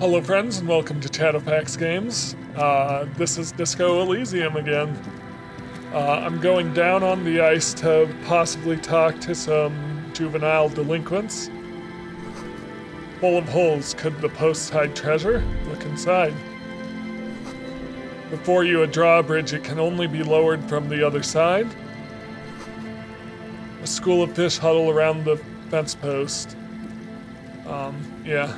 Hello friends and welcome to Chatterfax Games. This is Disco Elysium again. I'm going down on the ice to possibly talk to some juvenile delinquents. Full of holes, could the posts hide treasure? Look inside. Before you a drawbridge, it can only be lowered from the other side. A school of fish huddle around the fence post. Yeah.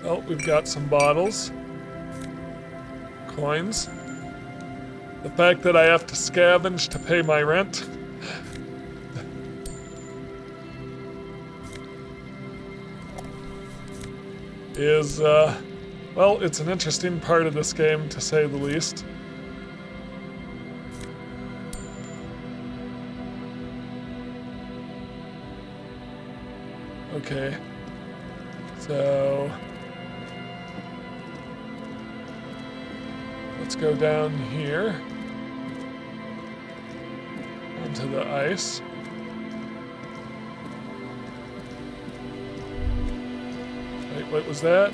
Oh, we've got some bottles. Coins. The fact that I have to scavenge to pay my rent. Is, well, it's an interesting part of this game, to say the least. Okay. So... let's go down here. Onto the ice. Wait, what was that?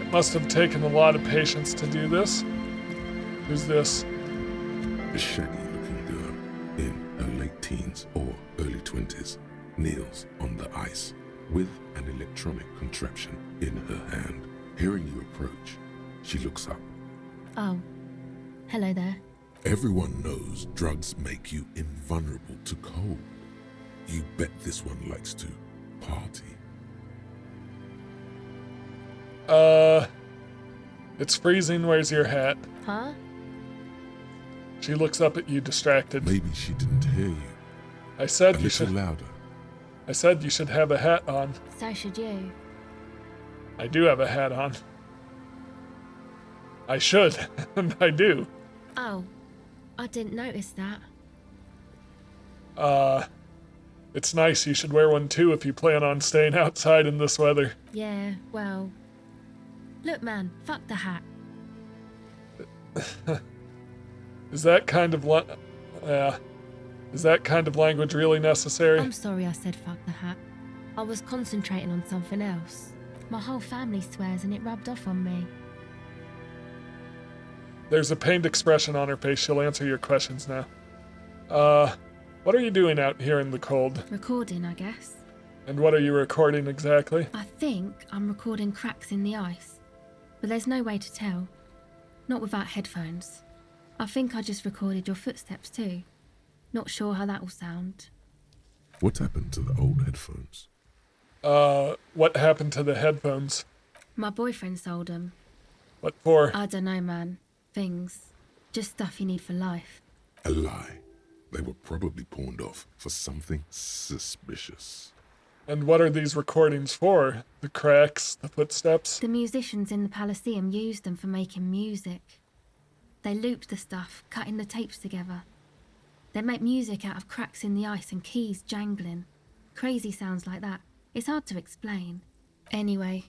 It must have taken a lot of patience to do this. Who's this? A shaggy-looking girl in her late teens or early 20s kneels on the ice with an electronic contraption in her hand. Hearing you approach, she looks up. Oh, hello there. Everyone knows drugs make you invulnerable to cold. You bet this one likes to party. It's freezing, where's your hat? Huh? She looks up at you, distracted. Maybe she didn't hear you. I said A you little should... louder. I said you should have a hat on. So should you. I do have a hat on. I should, and I do. Oh, I didn't notice that. It's nice, you should wear one too if you plan on staying outside in this weather. Yeah, well... Look, man, fuck the hat. Is that kind of is that kind of language really necessary? I'm sorry I said fuck the hat. I was concentrating on something else. My whole family swears and it rubbed off on me. There's a pained expression on her face. She'll answer your questions now. What are you doing out here in the cold? Recording, I guess. And what are you recording exactly? I think I'm recording cracks in the ice. But there's no way to tell. Not without headphones. I think I just recorded your footsteps too. Not sure how that will sound. What happened to the old headphones? What happened to the headphones? My boyfriend sold them. What for? I don't know, man. Things. Just stuff you need for life. A lie. They were probably pawned off for something suspicious. And what are these recordings for? The cracks, the footsteps? The musicians in the Palaceum used them for making music. They looped the stuff, cutting the tapes together. They make music out of cracks in the ice and keys jangling. Crazy sounds like that. It's hard to explain. Anyway,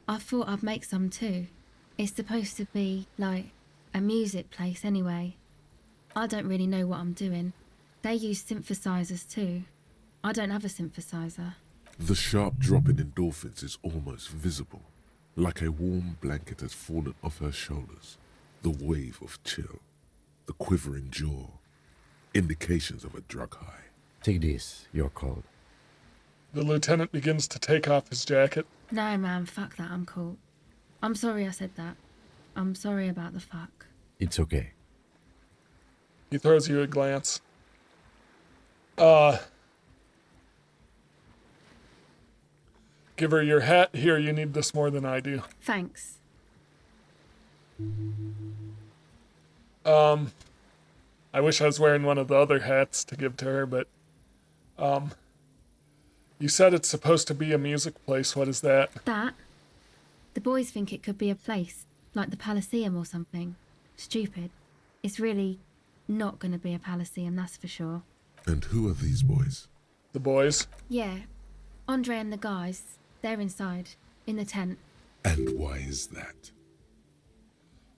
I thought I'd make some too. It's supposed to be, like, a music place anyway. I don't really know what I'm doing. They use synthesizers too. I don't have a synthesizer. The sharp drop in endorphins is almost visible, like a warm blanket has fallen off her shoulders. The wave of chill, the quivering jaw, indications of a drug high. Take this, you're cold. The lieutenant begins to take off his jacket. No, man, fuck that, I'm cool. I'm sorry I said that. I'm sorry about the fuck. It's okay. He throws you a glance. Give her your hat. Here, you need this more than I do. Thanks. I wish I was wearing one of the other hats to give to her, but, you said it's supposed to be a music place. What is that? That? The boys think it could be a place, like the Palaceum or something. Stupid. It's really not gonna be a Palaceum, that's for sure. And who are these boys? The boys? Yeah. Andre and the guys, they're inside, in the tent. And why is that?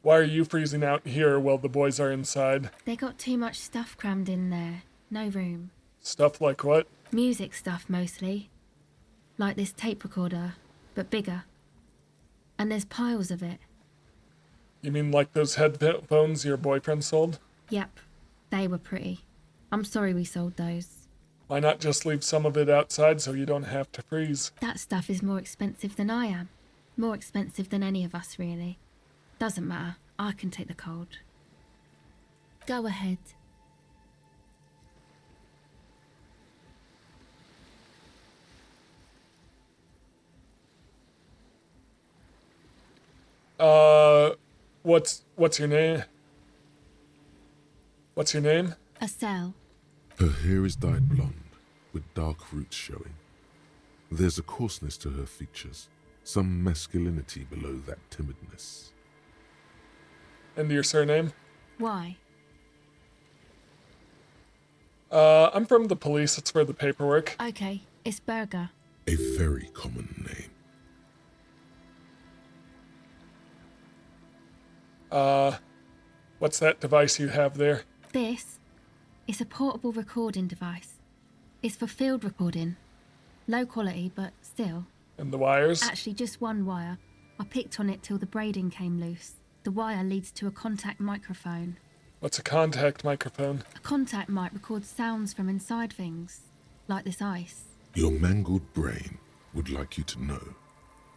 Why are you freezing out here while the boys are inside? They got too much stuff crammed in there. no room. Stuff like what? Music stuff mostly. Like this tape recorder, but bigger. And there's piles of it. You mean like those headphones your boyfriend sold? Yep, they were pretty. I'm sorry we sold those. Why not just leave some of it outside so you don't have to freeze? That stuff is more expensive than I am. More expensive than any of us, really. Doesn't matter. I can take the cold. Go ahead. What's your name? What's your name? A cell. Her hair is dyed blonde, with dark roots showing. There's a coarseness to her features, some masculinity below that timidness. And your surname? Why? I'm from the police. It's for the paperwork. Okay, it's Berger. A very common name. What's that device you have there? This is a portable recording device. It's for field recording. Low quality, but still. And the wires? Actually, just one wire. I picked on it till the braiding came loose. The wire leads to a contact microphone. What's a contact microphone? A contact mic records sounds from inside things, like this ice. Your mangled brain would like you to know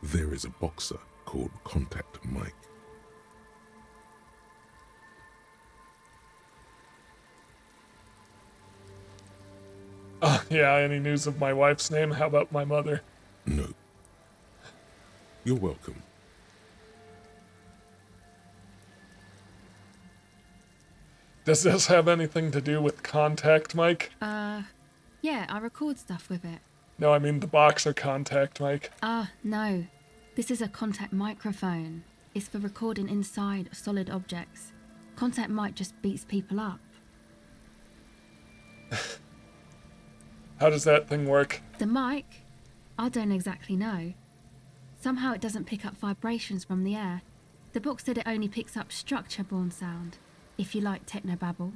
there is a boxer called Contact Mike. Yeah, any news of my wife's name? How about my mother? No. You're welcome. Does this have anything to do with contact mic? Yeah, I record stuff with it. No, I mean the boxer contact mic. No. This is a contact microphone. It's for recording inside solid objects. Contact mic just beats people up. How does that thing work? The mic? I don't exactly know. Somehow it doesn't pick up vibrations from the air. The book said it only picks up structure-borne sound, if you like technobabble.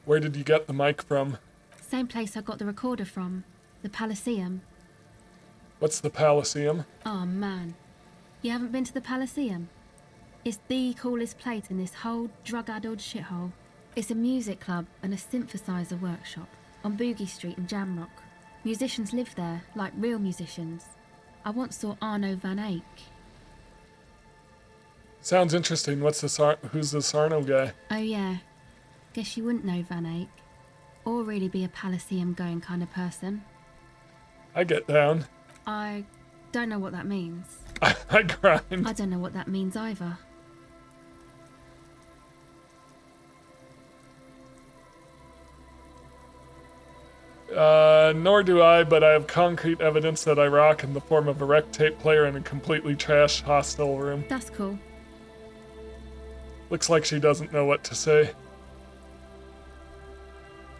Where did you get the mic from? Same place I got the recorder from, the Palaceum. What's the Palaceum? Oh man, you haven't been to the Palaceum? It's the coolest place in this whole drug-addled shithole. It's a music club and a synthesizer workshop on Boogie Street in Jamrock. Musicians live there, like real musicians. I once saw Arno van Eyck. Sounds interesting. Who's this Arno guy? Oh yeah, guess you wouldn't know Van Eyck. Or really be a Palaceum going kind of person. I get down. I don't know what that means. I grind. I don't know what that means either. Nor do I, but I have concrete evidence that I rock in the form of a rec tape player in a completely trashed hostel room. That's cool. Looks like she doesn't know what to say.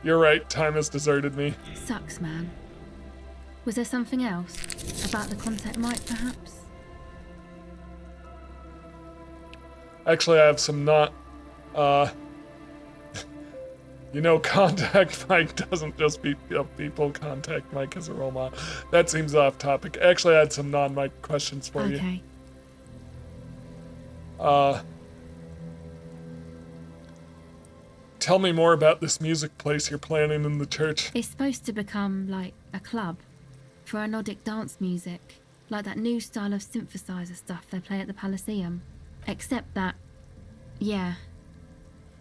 You're right, time has deserted me. Sucks, man. Was there something else? About the contact mic, perhaps? Actually, I have some you know, Contact Mike doesn't just beat up people. Contact Mike is a role model. That seems off topic. Actually, I had some non-Mike questions for you. Okay. Tell me more about this music place you're planning in the church. It's supposed to become, like, a club for anodic dance music, like that new style of synthesizer stuff they play at the Palaceum. Except that, yeah.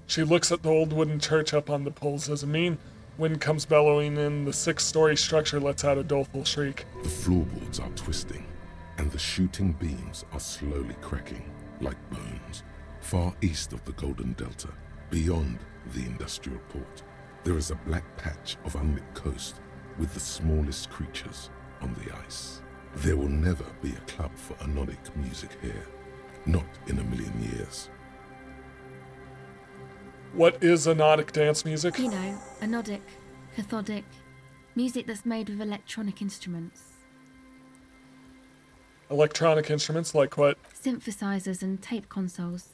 She looks at the old wooden church up on the poles. As a mean wind comes bellowing in, the 6-story structure lets out a doleful shriek. The floorboards are twisting, and the shooting beams are slowly cracking, like bones. Far east of the Golden Delta, beyond the industrial port, there is a black patch of unlit coast with the smallest creatures on the ice. There will never be a club for anodic music here. Not in a million years. What is anodic dance music? You know, anodic, cathodic, music that's made with electronic instruments. Electronic instruments like what? Synthesizers and tape consoles.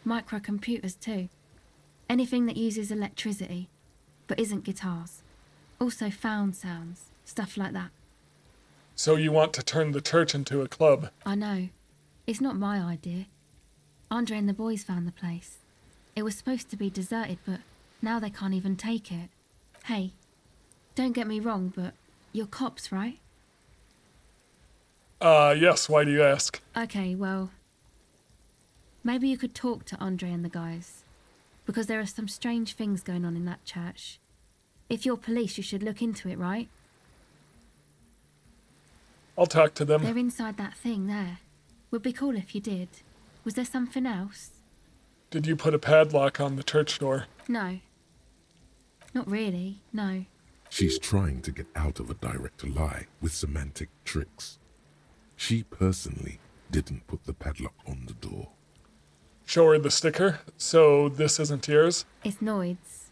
Microcomputers too. Anything that uses electricity, but isn't guitars. Also found sounds, stuff like that. So you want to turn the church into a club? I know. It's not my idea. Andre and the boys found the place. It was supposed to be deserted, but now they can't even take it. Hey, don't get me wrong, but you're cops, right? Yes, why do you ask? Okay, well, maybe you could talk to Andre and the guys, because there are some strange things going on in that church. If you're police, you should look into it, right? I'll talk to them. They're inside that thing there. Would be cool if you did. Was there something else? Did you put a padlock on the church door? No. Not really, no. She's trying to get out of a direct lie with semantic tricks. She personally didn't put the padlock on the door. Show her the sticker. So this isn't yours? It's Noid's.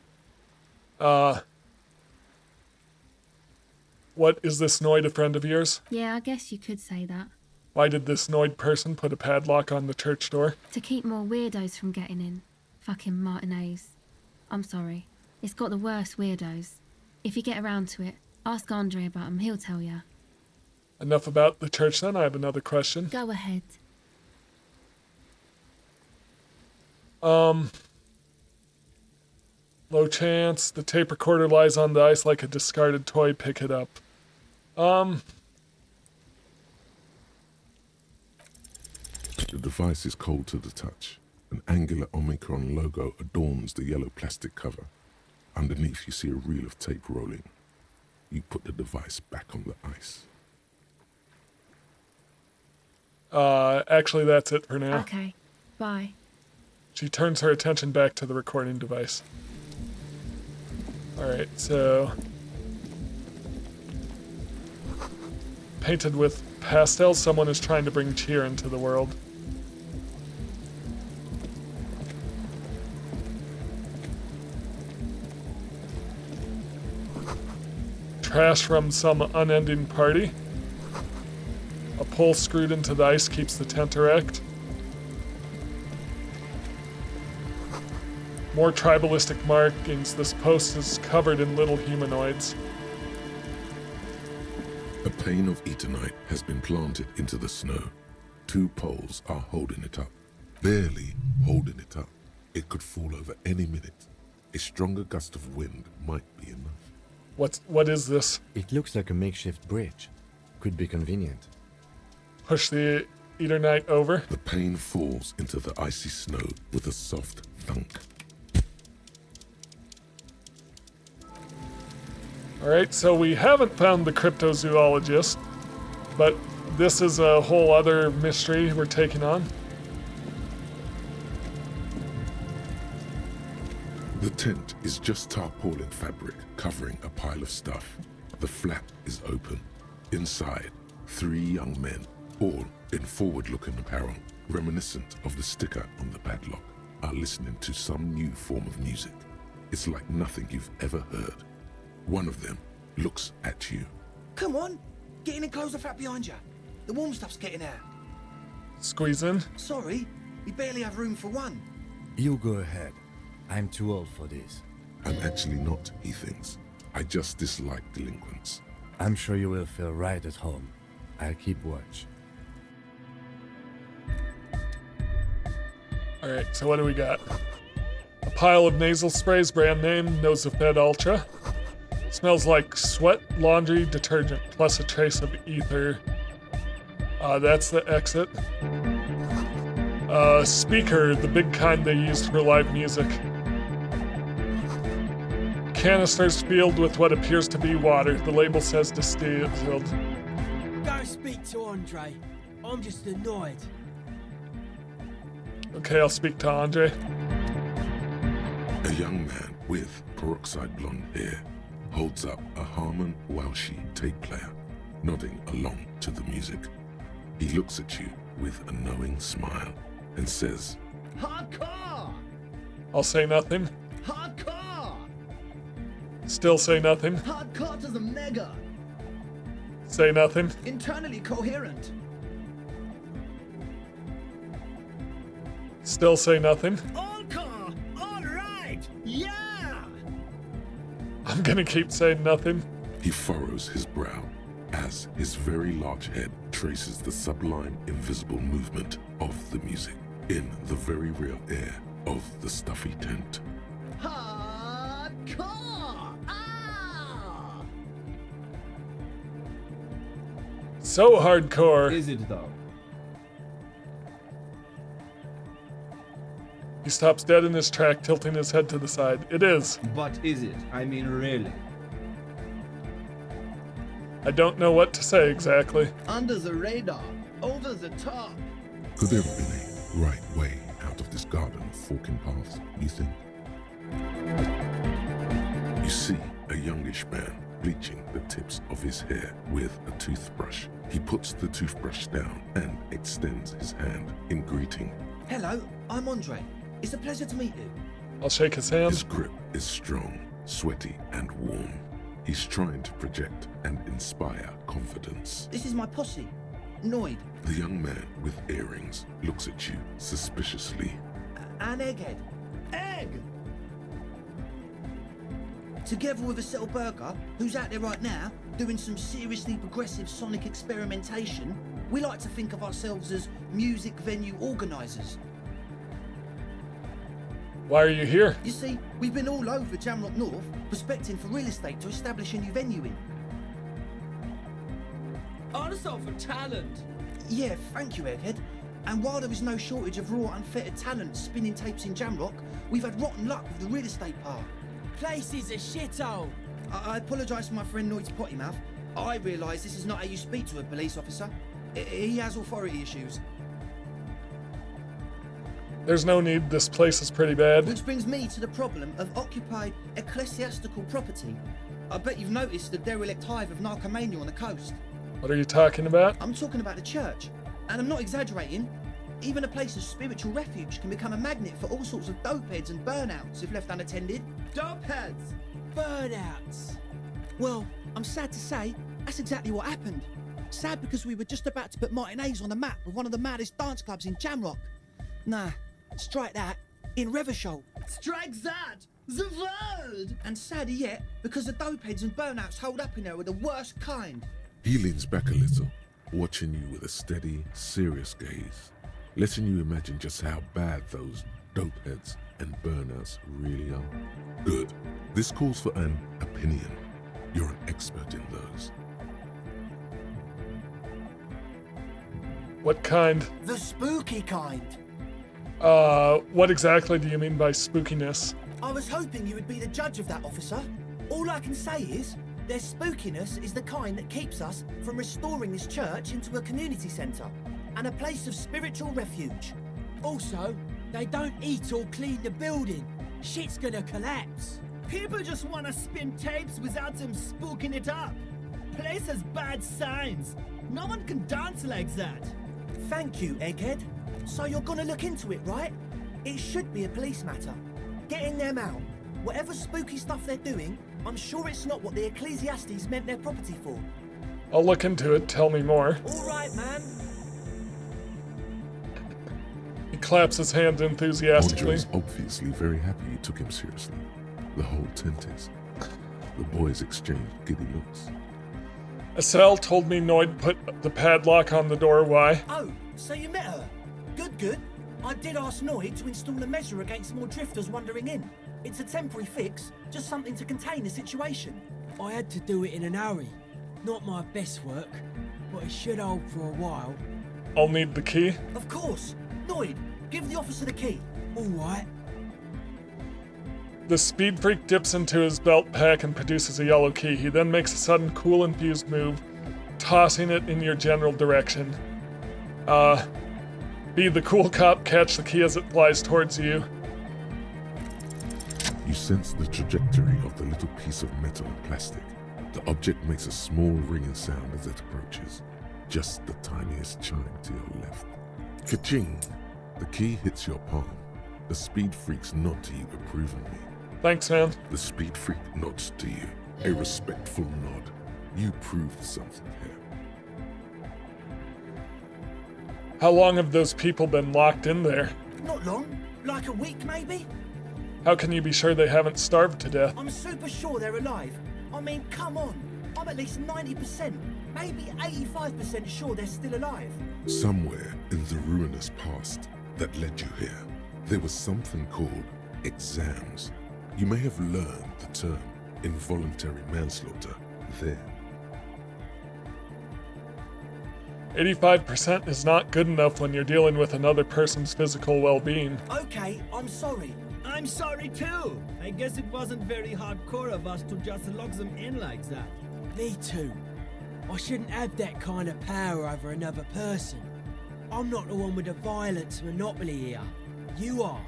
What, is this Noid a friend of yours? Yeah, I guess you could say that. Why did this Noid person put a padlock on the church door? To keep more weirdos from getting in. Fucking Martinez. I'm sorry. It's got the worst weirdos. If you get around to it, ask Andre about them, he'll tell ya. Enough about the church then, I have another question. Go ahead. Low chance. The tape recorder lies on the ice like a discarded toy. Pick it up. The device is cold to the touch. An angular Omicron logo adorns the yellow plastic cover. Underneath you see a reel of tape rolling. You put the device back on the ice. Actually that's it for now. Okay, bye. She turns her attention back to the recording device. Alright, so... Painted with pastels, someone is trying to bring cheer into the world. Trash from some unending party. A pole screwed into the ice keeps the tent erect. More tribalistic markings. This post is covered in little humanoids. A pane of Eternite has been planted into the snow. 2 poles are holding it up. Barely holding it up. It could fall over any minute. A stronger gust of wind might be enough. What is this? It looks like a makeshift bridge. Could be convenient. Push the Eternite over. The pane falls into the icy snow with a soft thunk. Alright, so we haven't found the cryptozoologist, but this is a whole other mystery we're taking on. The tent is just tarpaulin fabric covering a pile of stuff. The flap is open. Inside, 3 young men, all in forward-looking apparel, reminiscent of the sticker on the padlock, are listening to some new form of music. It's like nothing you've ever heard. One of them looks at you. Come on, get in and close the flap behind you. The warm stuff's getting out. Squeeze in. Sorry, we barely have room for one. You go ahead. I'm too old for this. I'm actually not, he thinks. I just dislike delinquents. I'm sure you will feel right at home. I'll keep watch. Alright, so what do we got? A pile of nasal sprays, brand name, Nosafed Ultra. Smells like sweat, laundry, detergent, plus a trace of ether. That's the exit. Speaker, the big kind they used for live music. Canisters filled with what appears to be water. The label says distilled. Go speak to Andre. I'm just annoyed. Okay, I'll speak to Andre. A young man with peroxide blonde hair holds up a Harman Welshi tape player, nodding along to the music. He looks at you with a knowing smile and says, Hardcore! I'll say nothing. Hardcore! Still say nothing. Hardcore to the mega! Say nothing. Internally coherent. Still say nothing. Encore! All right! Yeah! I'm gonna keep saying nothing. He furrows his brow as his very large head traces the sublime invisible movement of the music in the very real air of the stuffy tent. Hardcore! Ah! So hardcore. Is it though? He stops dead in his track, tilting his head to the side. It is. But is it? I mean, really? I don't know what to say exactly. Under the radar, over the top. Could there have been a right way out of this garden of forking paths, you think? You see a youngish man bleaching the tips of his hair with a toothbrush. He puts the toothbrush down and extends his hand in greeting. Hello, I'm Andre. It's a pleasure to meet you. I'll shake his hand. His grip is strong, sweaty, and warm. He's trying to project and inspire confidence. This is my posse, Noid, The young man with earrings looks at you suspiciously. and Egghead. Egg! Together with a Settle Burger, who's out there right now, doing some seriously progressive sonic experimentation, we like to think of ourselves as music venue organisers. Why are you here? You see, we've been all over Jamrock North, prospecting for real estate to establish a new venue in. Also for talent. Yeah, thank you, Egghead. And while there is no shortage of raw, unfettered talent spinning tapes in Jamrock, we've had rotten luck with the real estate part. Place is a shithole. I apologise for my friend Noid's potty mouth. I realise this is not how you speak to a police officer. He has authority issues. There's no need. This place is pretty bad. Which brings me to the problem of occupied ecclesiastical property. I bet you've noticed the derelict hive of narcomania on the coast. What are you talking about? I'm talking about the church. And I'm not exaggerating. Even a place of spiritual refuge can become a magnet for all sorts of dopeheads and burnouts if left unattended. Dopeheads. Burnouts. Well, I'm sad to say, that's exactly what happened. Sad because we were just about to put Martinez on the map with one of the maddest dance clubs in Jamrock. Nah, strike that. In Revachol. Strike that. The world. And sadder yet, because the dopeheads and burnouts holed up in there are the worst kind. He leans back a little, watching you with a steady, serious gaze, letting you imagine just how bad those dopeheads and burnouts really are. Good. This calls for an opinion. You're an expert in those. What kind? The spooky kind. What exactly do you mean by spookiness? I was hoping you would be the judge of that, officer. All I can say is, their spookiness is the kind that keeps us from restoring this church into a community centre and a place of spiritual refuge. Also, they don't eat or clean the building. Shit's gonna collapse. People just wanna spin tapes without them spooking it up. Place has bad signs. No one can dance like that. Thank you, Egghead. So you're gonna look into it, right? It should be a police matter. Getting them out. Whatever spooky stuff they're doing, I'm sure it's not what the Ecclesiastes meant their property for. I'll look into it. Tell me more. All right, man. He claps his hands enthusiastically. Andre's obviously very happy you took him seriously. The whole tent is. The boys exchange giddy looks. Estelle told me Noid put the padlock on the door. Why? Oh, so you met her? Good, good. I did ask Noid to install a measure against more drifters wandering in. It's a temporary fix, just something to contain the situation. I had to do it in an hurry. Not my best work, but it should hold for a while. I'll need the key. Of course. Noid, give the officer the key. All right. The speed freak dips into his belt pack and produces a yellow key. He then makes a sudden cool and fused move, tossing it in your general direction. Be the cool cop, catch the key as it flies towards you. You sense the trajectory of the little piece of metal and plastic. The object makes a small ringing sound as it approaches, just the tiniest chime to your left. Ka-ching! The key hits your palm. The speed freaks nod to you approvingly. Thanks, man. The speed freak nods to you, a respectful nod. You proved something here. How long have those people been locked in there? Not long. Like a week, maybe? How can you be sure they haven't starved to death? I'm super sure they're alive. I mean, come on. I'm at least 90%, maybe 85% sure they're still alive. Somewhere in the ruinous past that led you here, there was something called exams. You may have learned the term involuntary manslaughter there. 85% is not good enough when you're dealing with another person's physical well-being. Okay, I'm sorry. I'm sorry too. I guess it wasn't very hardcore of us to just lock them in like that. Me too. I shouldn't have that kind of power over another person. I'm not the one with the violence monopoly here. You are.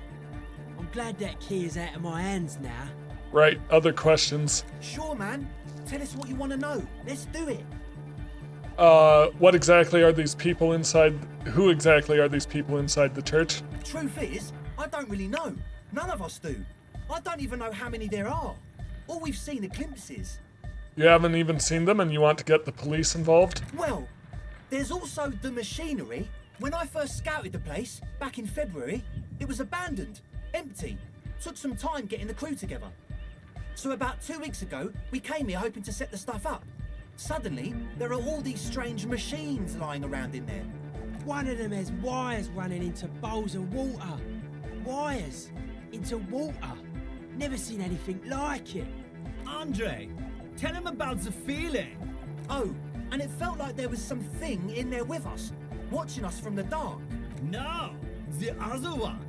I'm glad that key is out of my hands now. Right, other questions? Sure, man. Tell us what you want to know. Let's do it. What exactly are these people inside? Who exactly are these people inside the church? Truth is, I don't really know. None of us do. I don't even know how many there are. All we've seen are glimpses. You haven't even seen them and you want to get the police involved? Well, there's also the machinery. When I first scouted the place, back in February, it was abandoned, empty. Took some time getting the crew together. So about 2 weeks ago, we came here hoping to set the stuff up. Suddenly, there are all these strange machines lying around in there. One of them has wires running into bowls of water. Wires into water. Never seen anything like it. Andre, tell him about the feeling. Oh, and it felt like there was something in there with us, watching us from the dark. No, the other one.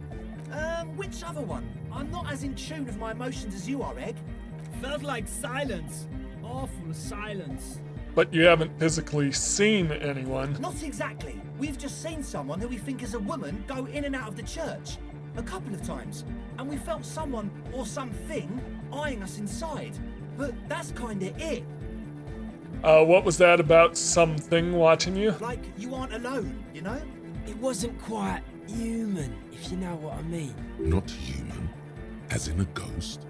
Which other one? I'm not as in tune with my emotions as you are, Egg. Felt like silence. Awful silence. But you haven't physically seen anyone. Not exactly. We've just seen someone who we think is a woman go in and out of the church. A couple of times. And we felt someone or something eyeing us inside. But that's kinda it. What was that about something watching you? Like you aren't alone, you know? It wasn't quite human, if you know what I mean. Not human, as in a ghost.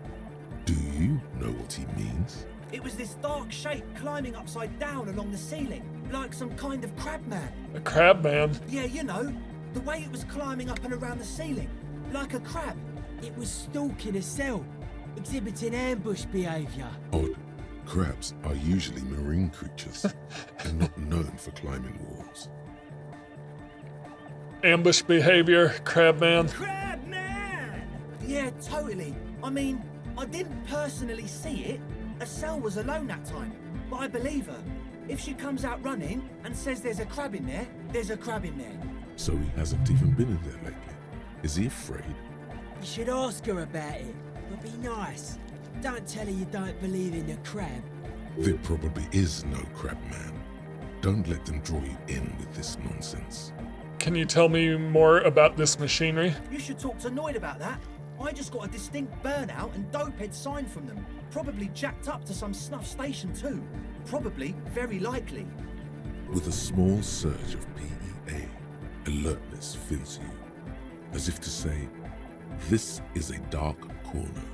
Do you know what he means? It was this dark shape climbing upside down along the ceiling, like some kind of crab man. A crab man? Yeah, you know, the way it was climbing up and around the ceiling, like a crab. It was stalking a cell, exhibiting ambush behaviour. Odd. Crabs are usually marine creatures and not known for climbing walls. Ambush behavior, crab man. Crab man! Yeah, totally. I mean, I didn't personally see it. Estelle was alone that time, but I believe her. If she comes out running and says there's a crab in there, there's a crab in there. So he hasn't even been in there lately. Is he afraid? You should ask her about it, but be nice. Don't tell her you don't believe in the crab. There probably is no crab man. Don't let them draw you in with this nonsense. Can you tell me more about this machinery? You should talk to Noid about that. I just got a distinct burnout and dopehead sign from them. Probably jacked up to some snuff station too. Probably, very likely. With a small surge of PEA, alertness fills you, as if to say, this is a dark corner.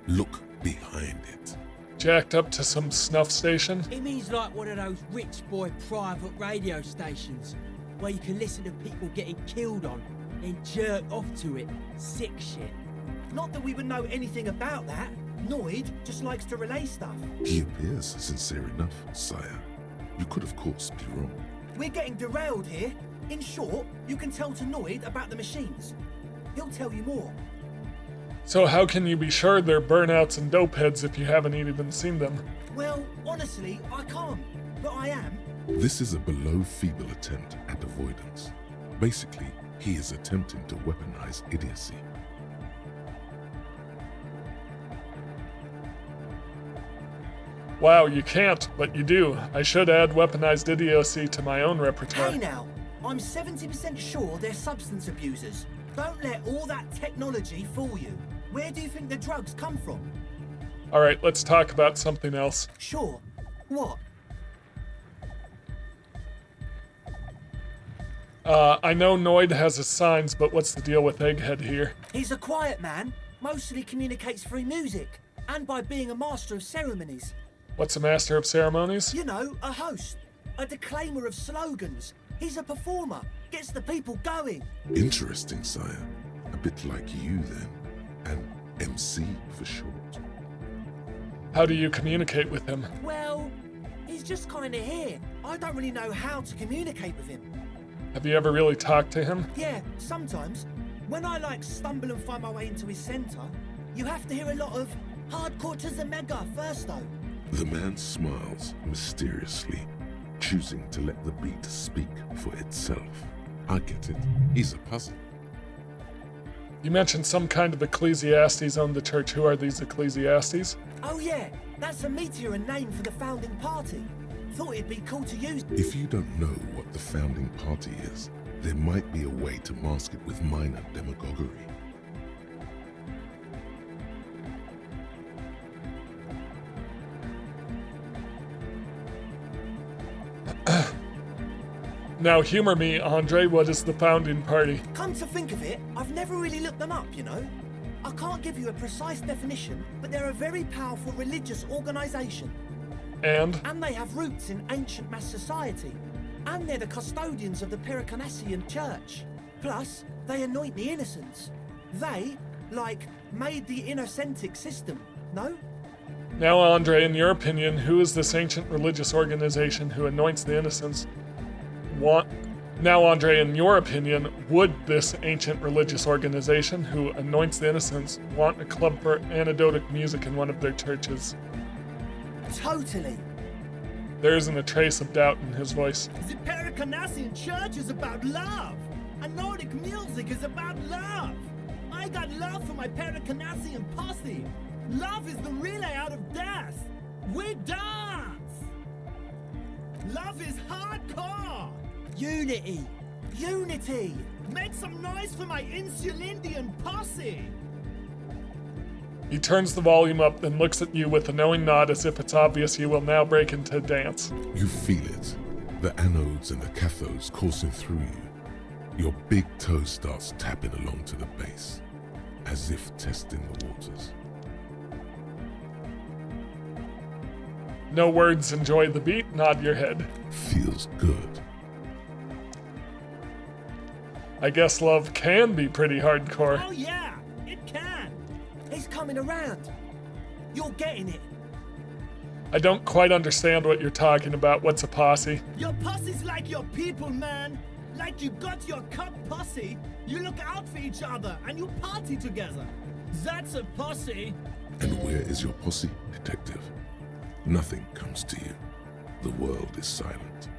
Look behind it. Jacked up to some snuff station? It means like one of those rich boy private radio stations, where you can listen to people getting killed on, then jerk off to it. Sick shit. Not that we would know anything about that. Noid just likes to relay stuff. He appears sincere enough, sire. You could, of course, be wrong. We're getting derailed here. In short, you can tell to Noid about the machines. He'll tell you more. So how can you be sure they're burnouts and dopeheads if you haven't even seen them? Well, honestly, I can't. But I am. This is a below-feeble attempt at avoidance. Basically, he is attempting to weaponize idiocy. Wow, you can't, but you do. I should add weaponized idiocy to my own repertoire. Hey now, I'm 70% sure they're substance abusers. Don't let all that technology fool you. Where do you think the drugs come from? Alright, let's talk about something else. Sure. What? I know Noid has his signs, but what's the deal with Egghead here? He's a quiet man, mostly communicates through music, and by being a master of ceremonies. What's a master of ceremonies? You know, a host, a declaimer of slogans. He's a performer, gets the people going. Interesting, sire. A bit like you then. An MC for short. How do you communicate with him? Well, he's just kind of here. I don't really know how to communicate with him. Have you ever really talked to him? Yeah, sometimes. When I stumble and find my way into his centre, you have to hear a lot of hardcore to the mega first though. The man smiles mysteriously, choosing to let the beat speak for itself. I get it. He's a puzzle. You mentioned some kind of Ecclesiastes owned the church. Who are these Ecclesiastes? Oh yeah, that's a meteor and name for the founding party. Thought it'd be cool to use. If you don't know what the founding party is, there might be a way to mask it with minor demagoguery. Now humor me, Andre. What is the founding party? Come to think of it, I've never really looked them up, you know. I can't give you a precise definition, but they're a very powerful religious organisation. And they have roots in ancient mass society. And they're the custodians of the Pericarnassian church. Plus, they anoint the innocents. They, made the innocentic system, no? now, Andre, in your opinion, who is this ancient religious organization who anoints the innocents? Now, Andre, in your opinion, would this ancient religious organization who anoints the innocents want a club for anecdotic music in one of their churches? Totally. There isn't a trace of doubt in his voice. The Pericarnassian church is about love. And Nordic music is about love. I got love for my Pericarnassian posse. Love is the relay out of death. We dance. Love is hardcore. Unity! Unity! Make some noise for my Insulindian posse. He turns the volume up, then looks at you with a knowing nod as if it's obvious you will now break into dance. You feel it. The anodes and the cathodes coursing through you. Your big toe starts tapping along to the bass, as if testing the waters. No words, enjoy the beat, nod your head. Feels good. I guess love can be pretty hardcore. Oh yeah, it can. He's coming around. You're getting it. I don't quite understand what you're talking about. What's a posse? Your posse's like your people, man. Like you got your cup posse, you look out for each other and you party together. That's a posse. And where is your posse, detective? Nothing comes to you. The world is silent.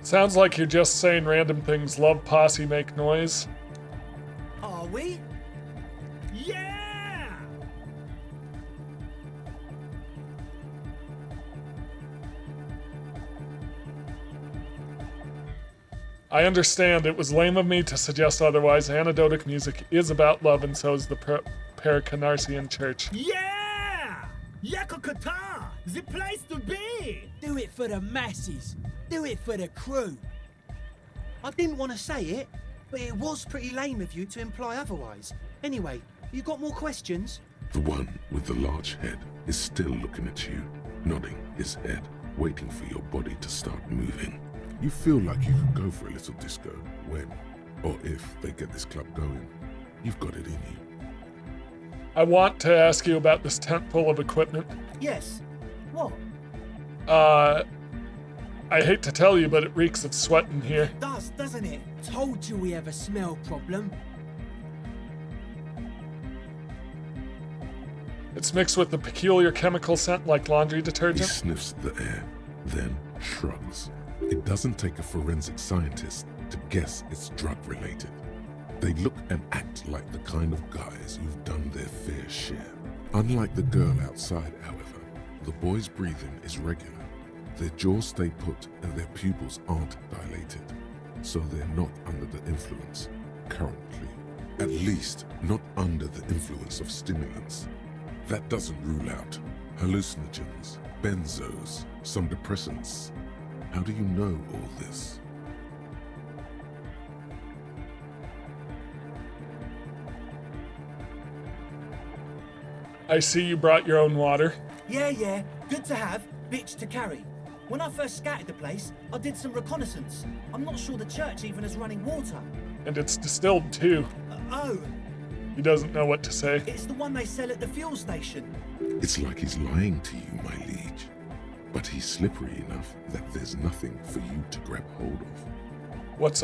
Sounds like you're just saying random things. Love posse make noise. Are we? Yeah! I understand it was lame of me to suggest otherwise. Anecdotic music is about love, and so is the Pericarnassian church. Yeah! Yakokata! The place to be! Do it for the masses. Do it for the crew. I didn't want to say it, but it was pretty lame of you to imply otherwise. Anyway, you got more questions? The one with the large head is still looking at you, nodding his head, waiting for your body to start moving. You feel like you could go for a little disco when, or if they get this club going. You've got it in you. I want to ask you about this tent full of equipment. Yes. What? I hate to tell you, but it reeks of sweat in here. It does, doesn't it? Told you we have a smell problem. It's mixed with a peculiar chemical scent like laundry He detergent. sniffs the air, then shrugs. It doesn't take a forensic scientist to guess it's drug-related. They look and act like the kind of guys who've done their fair share. Unlike the girl outside, however, the boy's breathing is regular. Their jaws stay put and their pupils aren't dilated, so they're not under the influence, currently. At least, not under the influence of stimulants. That doesn't rule out hallucinogens, benzos, some depressants. How do you know all this? I see you brought your own water. Yeah. Good to have, bitch to carry. When I first scouted the place, I did some reconnaissance. I'm not sure the church even has running water. And it's distilled too. Oh, He doesn't know what to say. it's the one they sell at the fuel station. It's like he's lying to you, my liege. But he's slippery enough that there's nothing for you to grab hold of. What's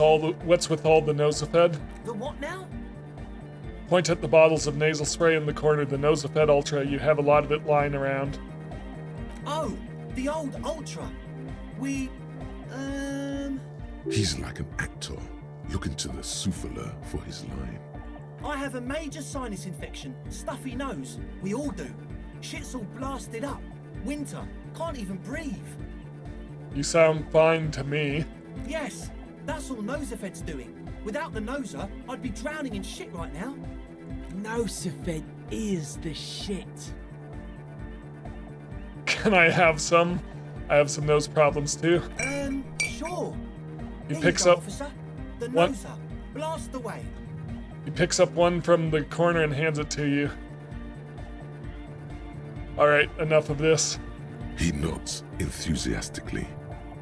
with all the Nosophed? The what now? Point at the bottles of nasal spray in the corner, the Nosophed Ultra. You have a lot of it lying around. Oh, the old Ultra. He's like an actor looking to the souffleur for his line. I have a major sinus infection, stuffy nose. We all do. Shit's all blasted up. Winter, can't even breathe. You sound fine to me. Yes, that's all Nosoped's doing. Without the Noser, I'd be drowning in shit right now. Nosophed is the shit. Can I have some? I have some nose problems too. Sure. He Here picks you go, up officer. The one- Noser. Blast away. He picks up one from the corner and hands it to you. All right, enough of this. He nods enthusiastically,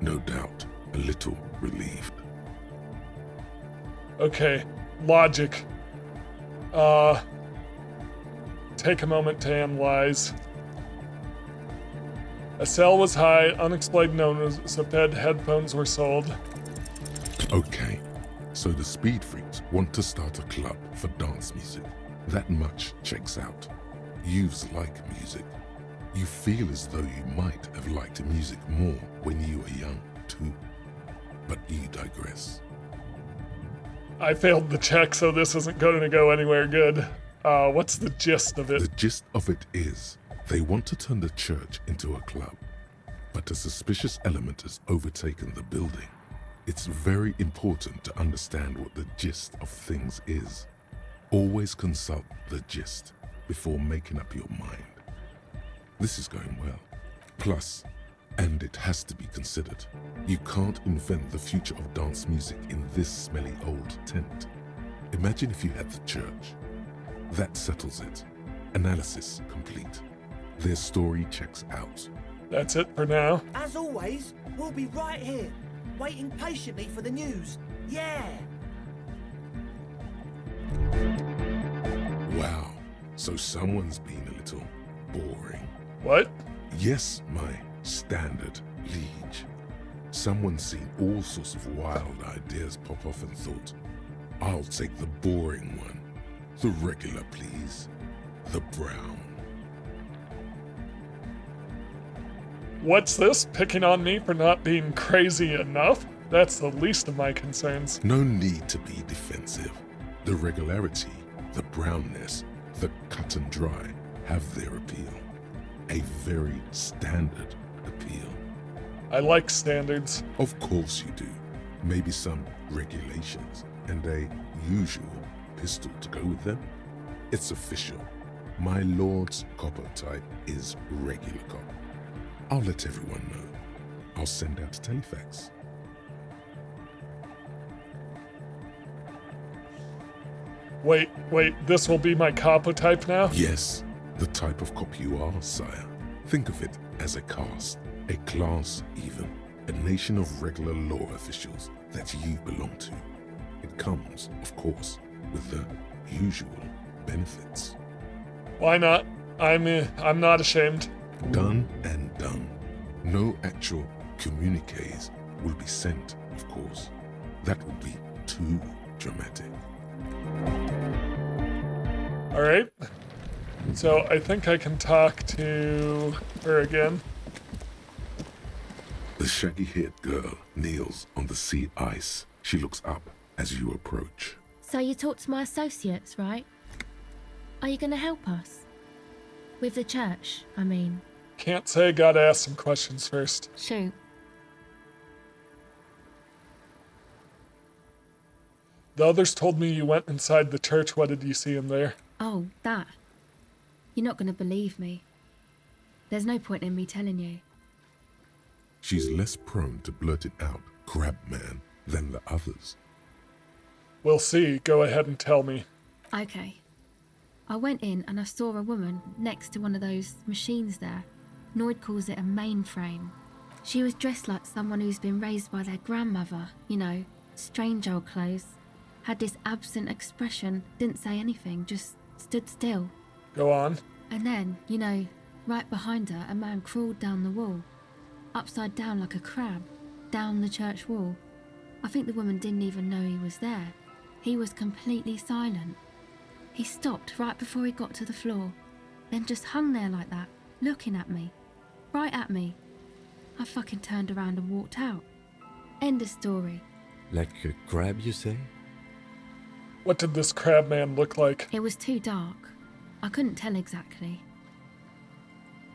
no doubt a little relieved. Okay, logic. Take a moment to analyze. A sale was high, unexplained Nosophed headphones were sold. Okay, so the speed freaks want to start a club for dance music. That much checks out. Youths like music. You feel as though you might have liked music more when you were young, too. But you digress. I failed the check, so this isn't going to go anywhere good. What's the gist of it? The gist of it is, they want to turn the church into a club, but a suspicious element has overtaken the building. It's very important to understand what the gist of things is. Always consult the gist before making up your mind. This is going well. Plus, and it has to be considered, you can't invent the future of dance music in this smelly old tent. Imagine if you had the church. That settles it. Analysis complete. Their story checks out. That's it for now. As always, we'll be right here, waiting patiently for the news. Yeah! Wow, so someone's been a little boring. What? Yes, my standard liege. Someone's seen all sorts of wild ideas pop off and thought, I'll take the boring one. The regular, please. The brown. What's this? Picking on me for not being crazy enough? That's the least of my concerns. No need to be defensive. The regularity, the brownness, the cut and dry have their appeal. A very standard appeal. I like standards. Of course you do. Maybe some regulations and a usual pistol to go with them. It's official. My lord's copper type is regular cop. I'll let everyone know. I'll send out a telefax. Wait, this will be my capo type now? Yes, the type of cop you are, sire. Think of it as a caste, a class even, a nation of regular law officials that you belong to. It comes, of course, with the usual benefits. Why not? I'm not ashamed. Done and done. No actual communiques will be sent, of course. That would be too dramatic. All right. So I think I can talk to her again. The shaggy-haired girl kneels on the sea ice. She looks up as you approach. So you talked to my associates, right? Are you going to help us? With the church, I mean. Can't say, gotta ask some questions first. Shoot. The others told me you went inside the church. What did you see in there? Oh, that. You're not going to believe me. There's no point in me telling you. She's less prone to blurt it out, crab man, than the others. We'll see. Go ahead and tell me. Okay. I went in and I saw a woman next to one of those machines there. Noid calls it a mainframe. She was dressed like someone who's been raised by their grandmother, you know, strange old clothes. Had this absent expression, didn't say anything, just stood still. Go on. And then, you know, right behind her, a man crawled down the wall. Upside down like a crab, down the church wall. I think the woman didn't even know he was there. He was completely silent. He stopped right before he got to the floor, then just hung there like that, looking at me. Right at me. I fucking turned around and walked out. End of story. Like a crab, you say? What did this crab man look like? It was too dark. I couldn't tell exactly.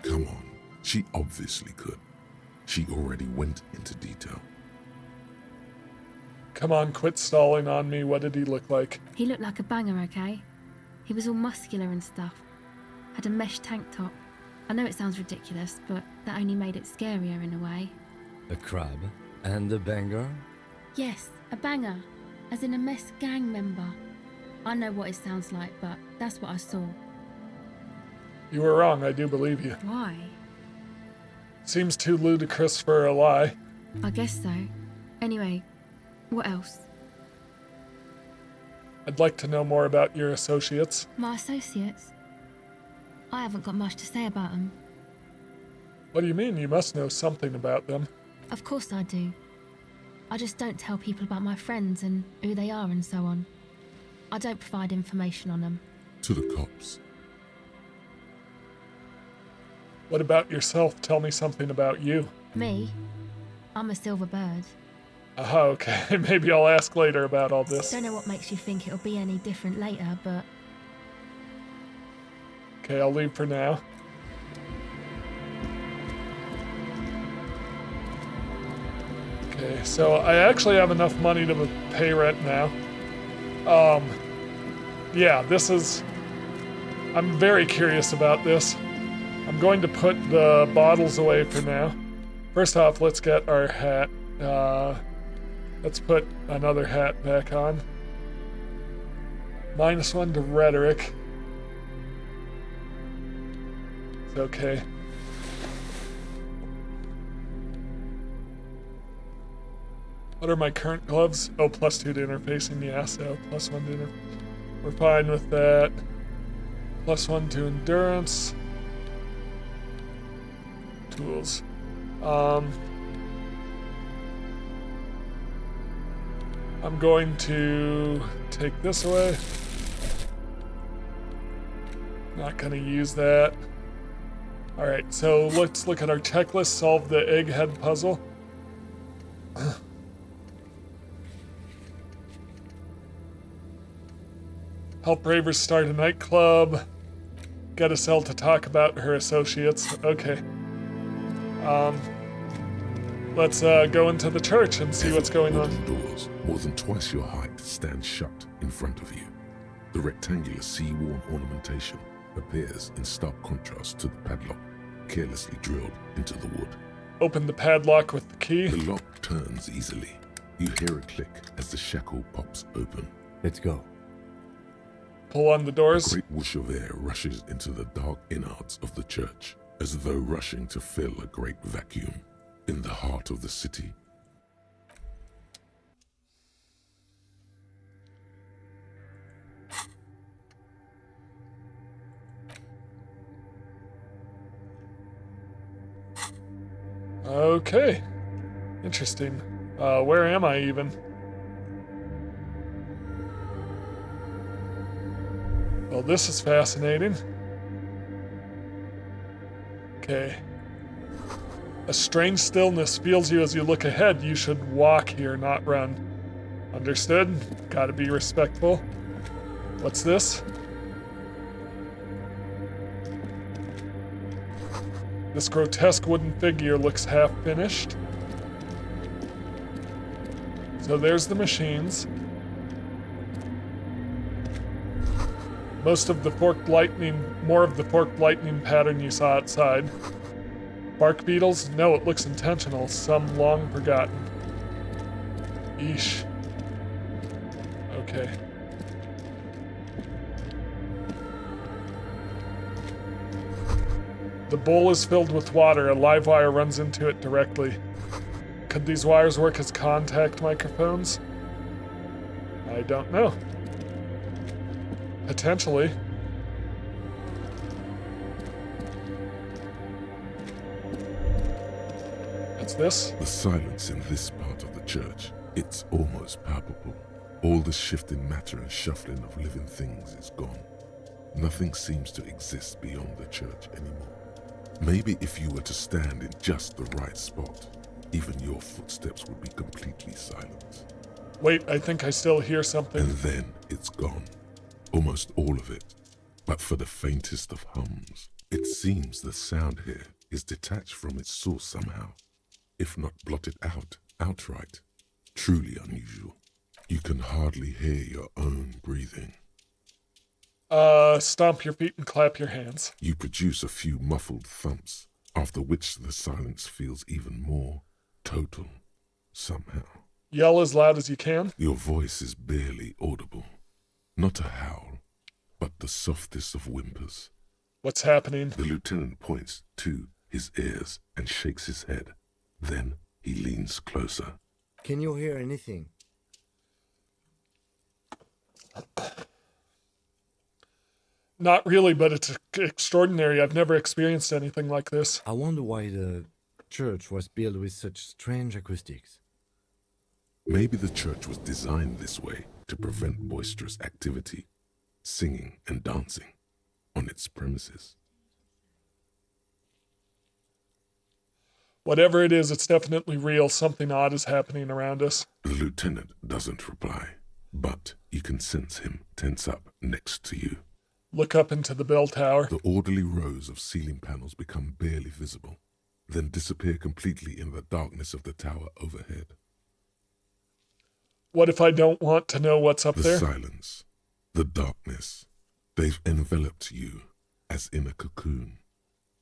Come on, she obviously could. She already went into detail. Come on, quit stalling on me. What did he look like? He looked like a banger, okay? He was all muscular and stuff. Had a mesh tank top. I know it sounds ridiculous, but that only made it scarier in a way. A crab and a banger? Yes, a banger. As in a mess gang member. I know what it sounds like, but that's what I saw. You were wrong, I do believe you. Why? Seems too ludicrous for a lie. I guess so. Anyway, what else? I'd like to know more about your associates. My associates? I haven't got much to say about them. What do you mean? You must know something about them. Of course I do. I just don't tell people about my friends and who they are and so on. I don't provide information on them. To the cops. What about yourself? Tell me something about you. Me? I'm a silver bird. Okay. Maybe I'll ask later about all this. Don't know what makes you think it'll be any different later, but... Okay, I'll leave for now. Okay, so I actually have enough money to pay rent now. Yeah, this is... I'm very curious about this. I'm going to put the bottles away for now. First off, let's get our hat. Let's put another hat back on. -1 to rhetoric. It's okay. What are my current gloves? Oh, +2 to interfacing, yeah, so +1 to interfacing. We're fine with that. +1 to endurance. Tools. I'm going to take this away. Not gonna use that. Alright, so let's look at our checklist. Solve the egghead puzzle. Help Ravers start a nightclub. Get Estelle to talk about her associates. Okay. Let's go into the church and see what's going on. Wooden doors, more than twice your height, stand shut in front of you. The rectangular sea-worn ornamentation appears in stark contrast to the padlock, carelessly drilled into the wood. Open the padlock with the key. The lock turns easily. You hear a click as the shackle pops open. Let's go. Pull on the A doors. great whoosh of air rushes into the dark innards of the church, as though rushing to fill a great vacuum in the heart of the city. Okay. Interesting. Where am I even? Well, this is fascinating. Okay. A strange stillness feels you as you look ahead. You should walk here, not run. Understood? Gotta be respectful. What's this? This grotesque wooden figure looks half finished. So there's the machines. More of the forked lightning pattern you saw outside. Bark beetles? No, it looks intentional. Some long forgotten. Eesh. Okay. The bowl is filled with water. A live wire runs into it directly. Could these wires work as contact microphones? I don't know. Potentially. What's this? The silence in this part of the church, it's almost palpable. All the shifting matter and shuffling of living things is gone. Nothing seems to exist beyond the church anymore. Maybe if you were to stand in just the right spot, even your footsteps would be completely silent. Wait, I think I still hear something. And then it's gone. Almost all of it. But for the faintest of hums, it seems the sound here is detached from its source somehow, if not blotted out outright. Truly unusual. You can hardly hear your own breathing. Stomp your feet and clap your hands. You produce a few muffled thumps, after which the silence feels even more total, somehow. Yell as loud as you can. Your voice is barely audible. Not a howl, but the softest of whimpers. What's happening? The lieutenant points to his ears and shakes his head. Then he leans closer. Can you hear anything? Not really, but it's extraordinary. I've never experienced anything like this. I wonder why the church was built with such strange acoustics. Maybe the church was designed this way to prevent boisterous activity, singing and dancing on its premises. Whatever it is, it's definitely real. Something odd is happening around us. The lieutenant doesn't reply, but you can sense him tense up next to you. Look up into the bell tower. The orderly rows of ceiling panels become barely visible, then disappear completely in the darkness of the tower overhead. What if I don't want to know what's up The there? silence, the darkness, they've enveloped you as in a cocoon.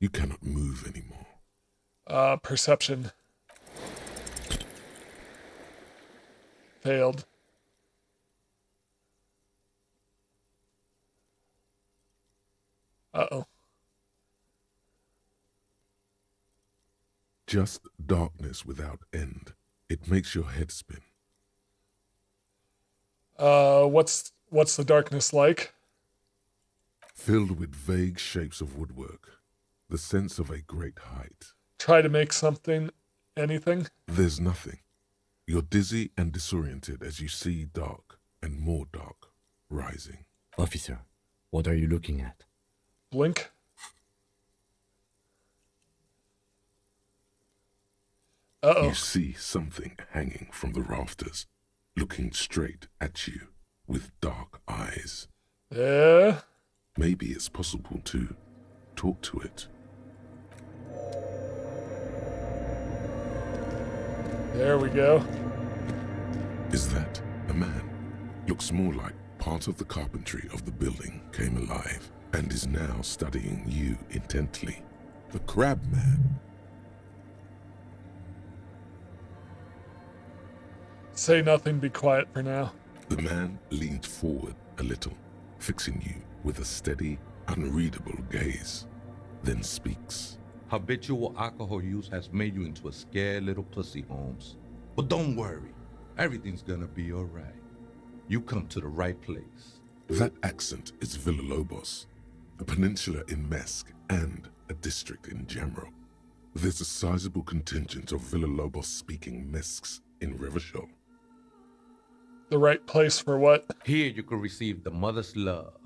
You cannot move anymore. Perception. Failed. Uh-oh. Just darkness without end. It makes your head spin. What's the darkness like? Filled with vague shapes of woodwork. The sense of a great height. Try to make something, anything? There's nothing. You're dizzy and disoriented as you see dark and more dark rising. Officer, what are you looking at? Blink. Uh-oh. You see something hanging from the rafters, looking straight at you with dark eyes. Yeah? Maybe it's possible to talk to it. There we go. Is that a man? Looks more like part of the carpentry of the building came alive and is now studying you intently. The Crab Man. Say nothing, be quiet for now. The man leans forward a little, fixing you with a steady, unreadable gaze, then speaks. Habitual alcohol use has made you into a scared little pussy, Holmes. But don't worry, everything's gonna be alright. You come to the right place. That accent is Villalobos, a peninsula in Mesk and a district in Jamrock. There's a sizable contingent of Villalobos-speaking Mesks in Revachol. The right place for what? Here you can receive the mother's love.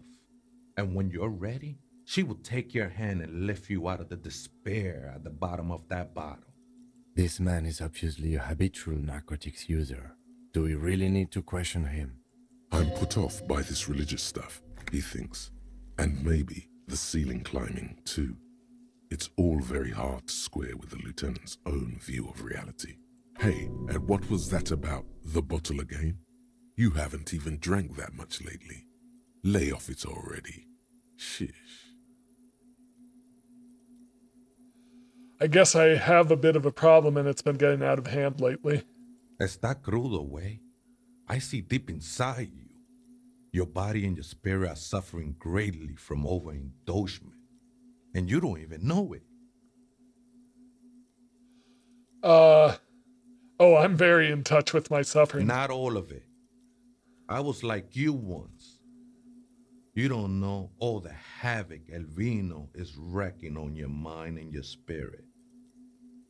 And when you're ready, she will take your hand and lift you out of the despair at the bottom of that bottle. This man is obviously a habitual narcotics user. Do we really need to question him? I'm put off by this religious stuff, he thinks. And maybe the ceiling climbing, too. It's all very hard to square with the lieutenant's own view of reality. Hey, and what was that about the bottle again? You haven't even drank that much lately. Lay off it already. Shish. I guess I have a bit of a problem and it's been getting out of hand lately. Está crudo, way. I see deep inside you. Your body and your spirit are suffering greatly from overindulgence. And you don't even know it. Oh, I'm very in touch with my suffering. Not all of it. I was like you once. You don't know all the havoc El Vino is wrecking on your mind and your spirit.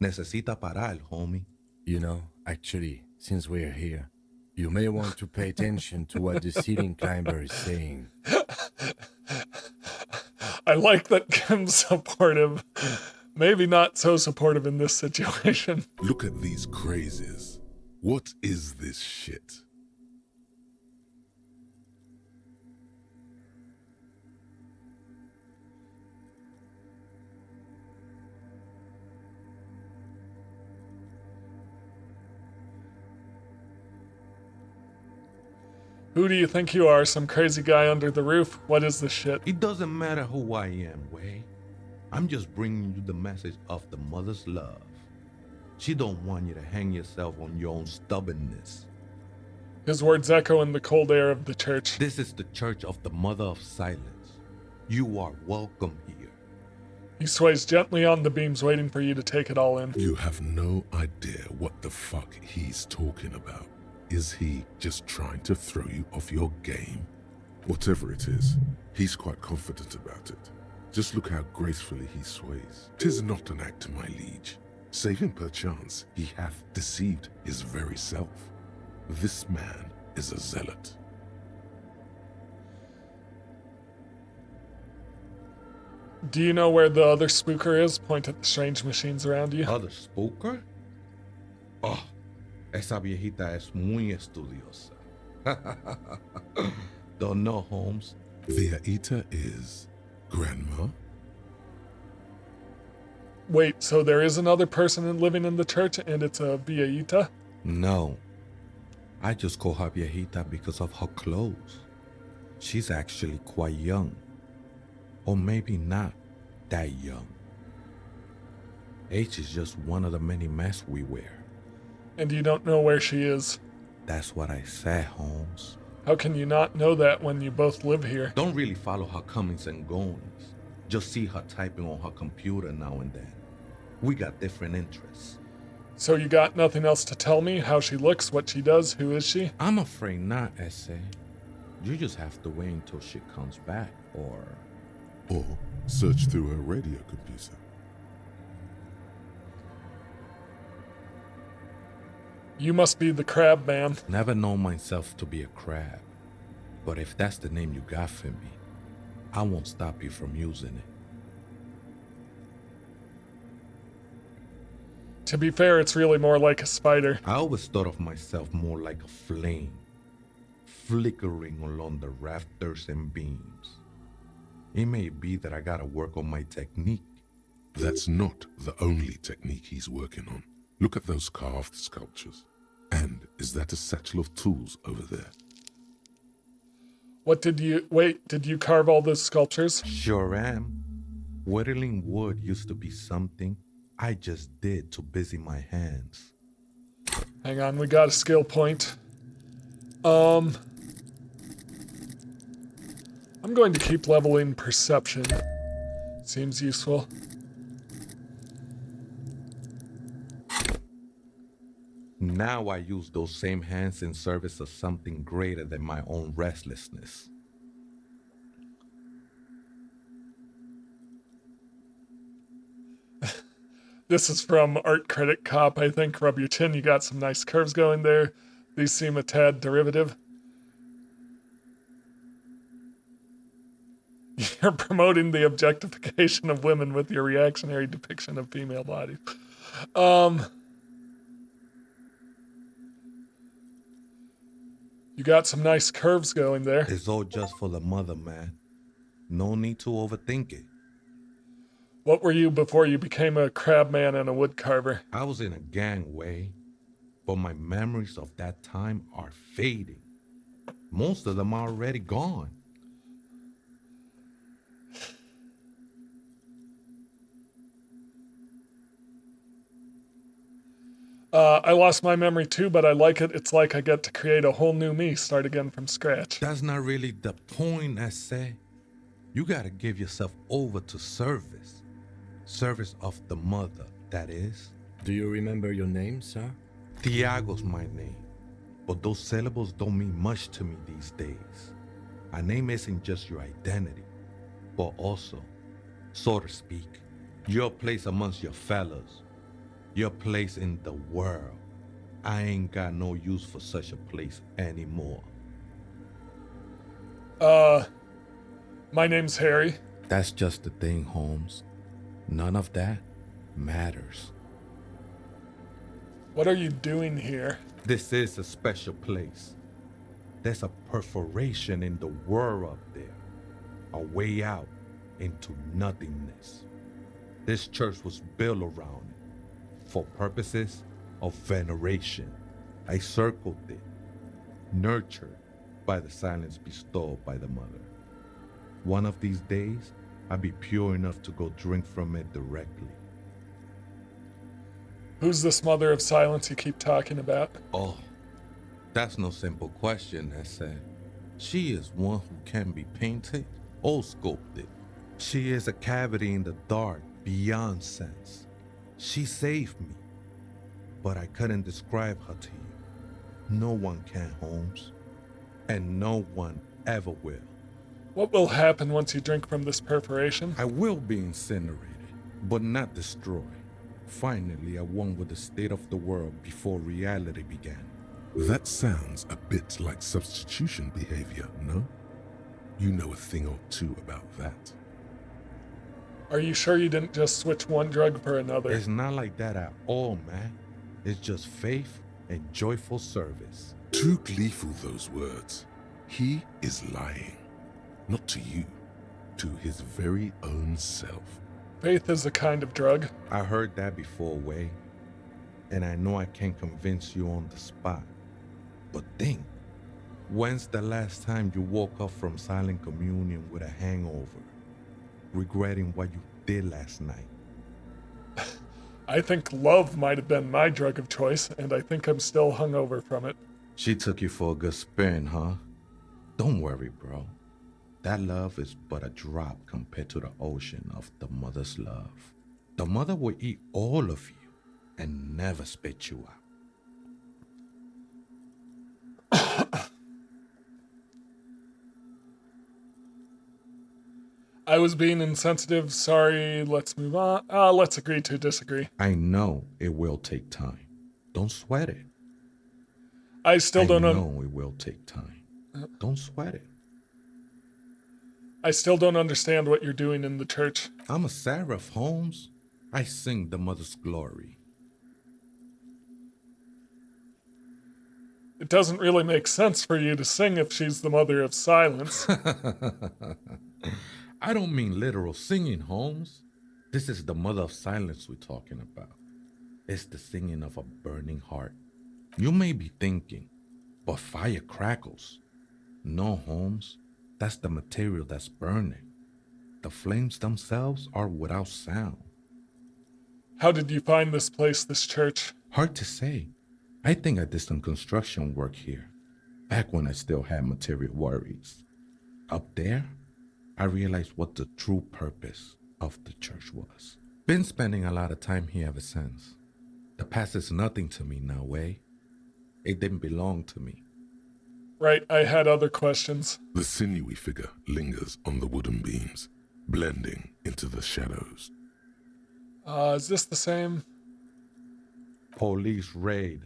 Necesita parar, homie. You know, actually, since we're here, you may want to pay attention to what the ceiling climber is saying. I like that Kim's supportive. Maybe not so supportive in this situation. Look at these crazies. What is this shit? Who do you think you are? Some crazy guy under the roof? What is this shit? It doesn't matter who I am, Way. I'm just bringing you the message of the mother's love. She don't want you to hang yourself on your own stubbornness. His words echo in the cold air of the church. This is the church of the Mother of Silence. You are welcome here. He sways gently on the beams, waiting for you to take it all in. You have no idea what the fuck he's talking about. Is he just trying to throw you off your game? Whatever it is, he's quite confident about it. Just look how gracefully he sways. 'Tis not an act, my liege. Save him perchance, he hath deceived his very self. This man is a zealot. Do you know where the other spooker is? Point at the strange machines around you. Other spooker? Oh, esa viejita es muy estudiosa. Don't know, Holmes. Viejita is grandma? Wait, so there is another person living in the church and it's a viejita? No. I just call her viejita because of her clothes. She's actually quite young. Or maybe not that young. Age is just one of the many masks we wear. And you don't know where she is. That's what I said, Holmes. How can you not know that when you both live here? Don't really follow her comings and goings. Just see her typing on her computer now and then. We got different interests. So you got nothing else to tell me? How she looks, what she does, who is she? I'm afraid not, Essay. You just have to wait until she comes back, or search through her radio computer. You must be the crab man. Never known myself to be a crab. But if that's the name you got for me, I won't stop you from using it. To be fair, it's really more like a spider. I always thought of myself more like a flame, flickering along the rafters and beams. It may be that I gotta work on my technique. That's not the only technique he's working on. Look at those carved sculptures. And is that a satchel of tools over there? Did you carve all those sculptures? Sure am. Whittling wood used to be something I just did to busy my hands. Hang on, we got a skill point. I'm going to keep leveling perception. Seems useful. Now I use those same hands in service of something greater than my own restlessness. This is from Art Critic Cop, I think. Rub your chin, you got some nice curves going there. These seem a tad derivative. You're promoting the objectification of women with your reactionary depiction of female bodies. You got some nice curves going there. It's all just for the mother, man. No need to overthink it. What were you before you became a crab man and a wood carver? I was in a gangway, but my memories of that time are fading. Most of them are already gone. I lost my memory too, but I like it. It's like I get to create a whole new me, start again from scratch. That's not really the point, I say. You gotta give yourself over to service. Service of the mother, that is. Do you remember your name, sir? Tiago's my name. but those syllables don't mean much to me these days. A name isn't just your identity, but also, so to speak, your place amongst your fellas, your place in the world. I ain't got no use for such a place anymore. My name's Harry. That's just the thing, Holmes. None of that matters. What are you doing here? This is a special place. There's a perforation in the world up there, a way out into nothingness. This church was built around it for purposes of veneration. I circled it, nurtured by the silence bestowed by the mother. One of these days, I'll be pure enough to go drink from it directly. Who's this mother of silence you keep talking about? Oh, that's no simple question, I said. She is one who can be painted or sculpted. She is a cavity in the dark beyond sense. She saved me, but I couldn't describe her to you. No one can, Holmes, and no one ever will. What will happen once you drink from this perforation? I will be incinerated, but not destroyed. Finally, I won with the state of the world before reality began. That sounds a bit like substitution behavior, no? You know a thing or two about that. Are you sure you didn't just switch one drug for another? It's not like that at all, man. It's just faith and joyful service. Too gleeful, those words. He is lying. Not to you, to his very own self. Faith is a kind of drug. I heard that before, Way. And I know I can't convince you on the spot. But think, when's the last time you woke up from silent communion with a hangover, regretting what you did last night? I think love might have been my drug of choice, and I think I'm still hungover from it. She took you for a good spin, huh? Don't worry, bro. That love is but a drop compared to the ocean of the mother's love. The mother will eat all of you and never spit you out. I was being insensitive. Sorry, let's move on. Let's agree to disagree. I know it will take time. Don't sweat it. I still don't know it will take time. Don't sweat it. I still don't understand what you're doing in the church. I'm a seraph, Holmes. I sing the mother's glory. It doesn't really make sense for you to sing if she's the mother of silence. I don't mean literal singing, Holmes. This is the mother of silence we're talking about. It's the singing of a burning heart. You may be thinking, but fire crackles. No, Holmes. That's the material that's burning. The flames themselves are without sound. How did you find this place, this church? Hard to say. I think I did some construction work here, back when I still had material worries. Up there, I realized what the true purpose of the church was. Been spending a lot of time here ever since. The past is nothing to me now, Way. It didn't belong to me. Right, I had other questions. The sinewy figure lingers on the wooden beams, blending into the shadows. Is this the same? Police raid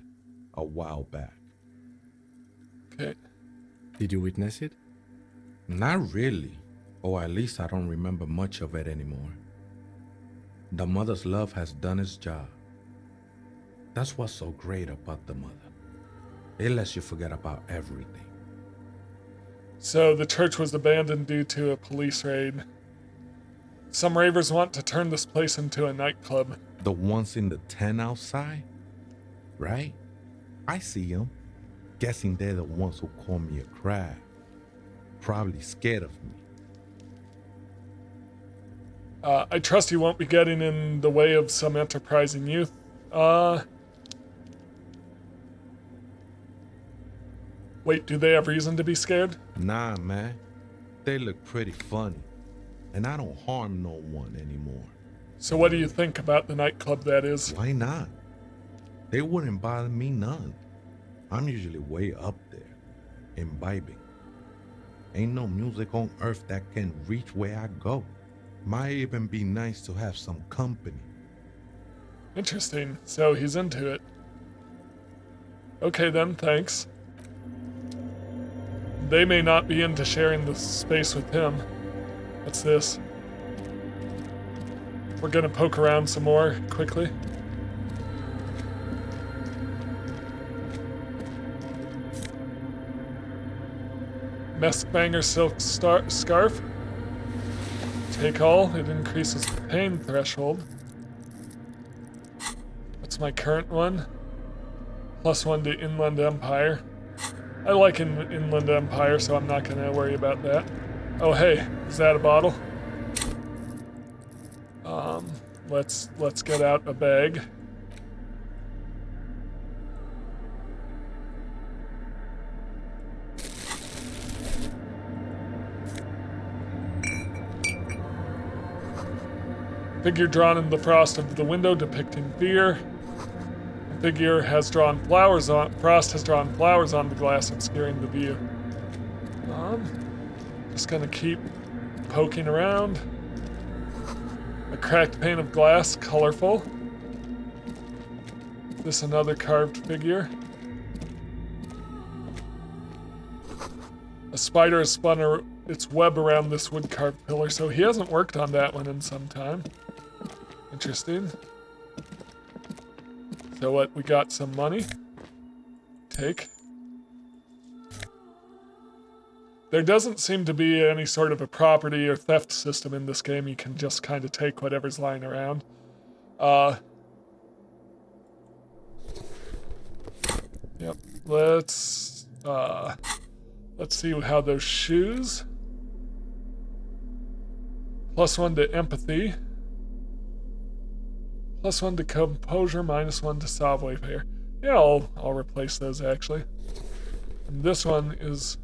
a while back. Okay. Did you witness it? Not really, or at least I don't remember much of it anymore. The mother's love has done its job. That's what's so great about the mother. It lets you forget about everything. So the church was abandoned due to a police raid. Some ravers want to turn this place into a nightclub. The ones in the tent outside? Right? I see them. Guessing they're the ones who call me a crab. Probably scared of me. I trust you won't be getting in the way of some enterprising youth. Wait, do they have reason to be scared? Nah, man. They look pretty funny. And I don't harm no one anymore. So what do you think about the nightclub that is? Why not? They wouldn't bother me none. I'm usually way up there, imbibing. Ain't no music on earth that can reach where I go. Might even be nice to have some company. Interesting. So he's into it. Okay then, thanks. They may not be into sharing the space with him. What's this? We're gonna poke around some more quickly. Meskbanger silk scarf. Take all. It increases the pain threshold. What's my current one? +1 to Inland Empire. I like Inland Empire, so I'm not gonna worry about that. Oh hey, is that a bottle? Let's get out a bag. Figure drawn in the frost of the window depicting fear. The figure has drawn flowers on. Frost has drawn flowers on the glass, obscuring the view. Just gonna keep poking around. A cracked pane of glass, colorful. This another carved figure. A spider has spun its web around this wood carved pillar, so he hasn't worked on that one in some time. Interesting. So what, we got some money. Take. There doesn't seem to be any sort of a property or theft system in this game. You can just kind of take whatever's lying around. Yep, let's see how those shoes. +1 to empathy. +1 to composure, -1 to savoir-faire. Yeah, I'll replace those actually. And this one is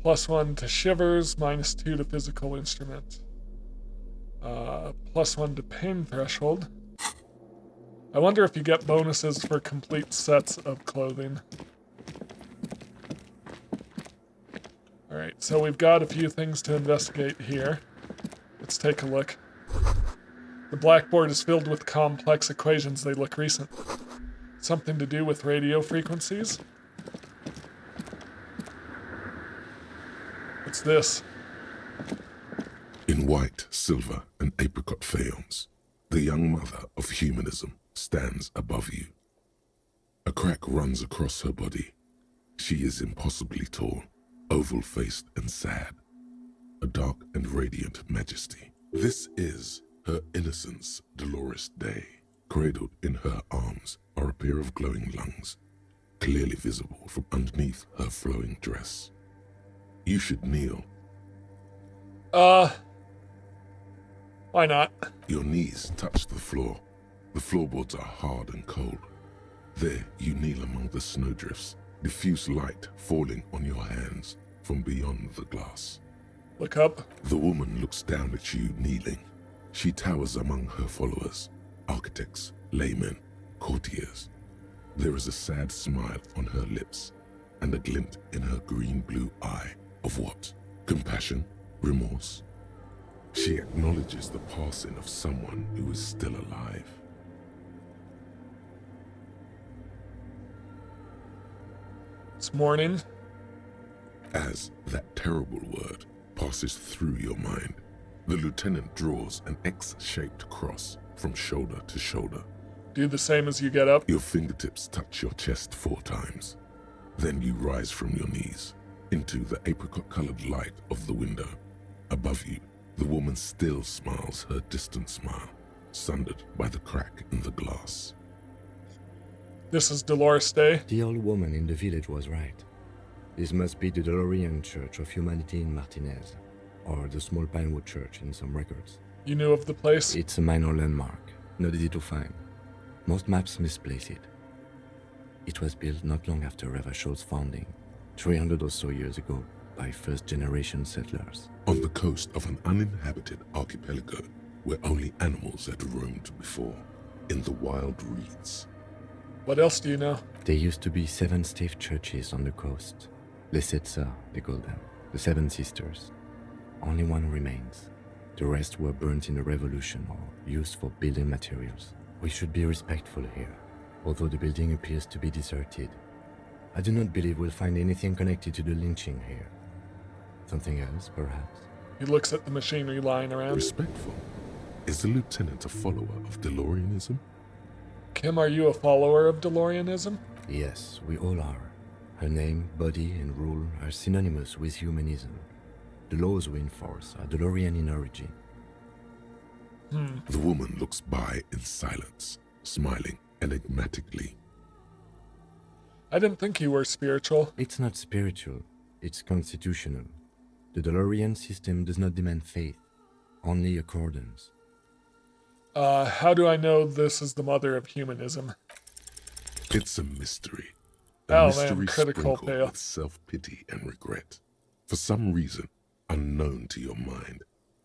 +1 to shivers, -2 to physical instrument. +1 to pain threshold. I wonder if you get bonuses for complete sets of clothing. Alright, so we've got a few things to investigate here. Let's take a look. The blackboard is filled with complex equations. They look recent. Something to do with radio frequencies? What's this? In white, silver, and apricot faience, the young mother of humanism stands above you. A crack runs across her body. She is impossibly tall, oval-faced and sad. A dark and radiant majesty. This is her innocence, Dolores Day. Cradled in her arms are a pair of glowing lungs, clearly visible from underneath her flowing dress. You should kneel. Why not? Your knees touch the floor. The floorboards are hard and cold. There you kneel among the snowdrifts, diffuse light falling on your hands from beyond the glass. Look up. The woman looks down at you kneeling. She towers among her followers, architects, laymen, courtiers. There is a sad smile on her lips and a glint in her green-blue eye of what? Compassion? Remorse? She acknowledges the passing of someone who is still alive. It's morning. As that terrible word passes through your mind, the lieutenant draws an X-shaped cross from shoulder to shoulder. Do the same as you get up. Your fingertips touch your chest 4 times. Then you rise from your knees into the apricot-colored light of the window. Above you, the woman still smiles her distant smile, sundered by the crack in the glass. This is Dolores Day. The old woman in the village was right. This must be the Dolorian Church of Humanity in Martinez, or the small Pinewood Church in some records. You knew of the place? It's a minor landmark, not easy to find. Most maps misplace it. It was built not long after Ravachol's founding, 300 or so years ago, by first-generation settlers. On the coast of an uninhabited archipelago where only animals had roamed before, in the wild reeds. What else do you know? There used to be 7 stave churches on the coast. Lesetsa, they call them. The 7 Sisters. Only one remains. The rest were burnt in the revolution or used for building materials. We should be respectful here, although the building appears to be deserted. I do not believe we'll find anything connected to the lynching here. Something else, perhaps? He looks at the machinery lying around. Respectful. Is the lieutenant a follower of DeLoreanism? Kim, are you a follower of DeLoreanism? Yes, we all are. Her name, body, and rule are synonymous with humanism. The laws we enforce are DeLorean in origin. The woman looks by in silence, smiling enigmatically. I didn't think you were spiritual. It's not spiritual, it's constitutional. The DeLorean system does not demand faith, only accordance. How do I know this is the mother of humanism? It's a mystery. Oh, Mystery man, critical sprinkled fail. with self-pity and regret. For some reason, unknown to your mind,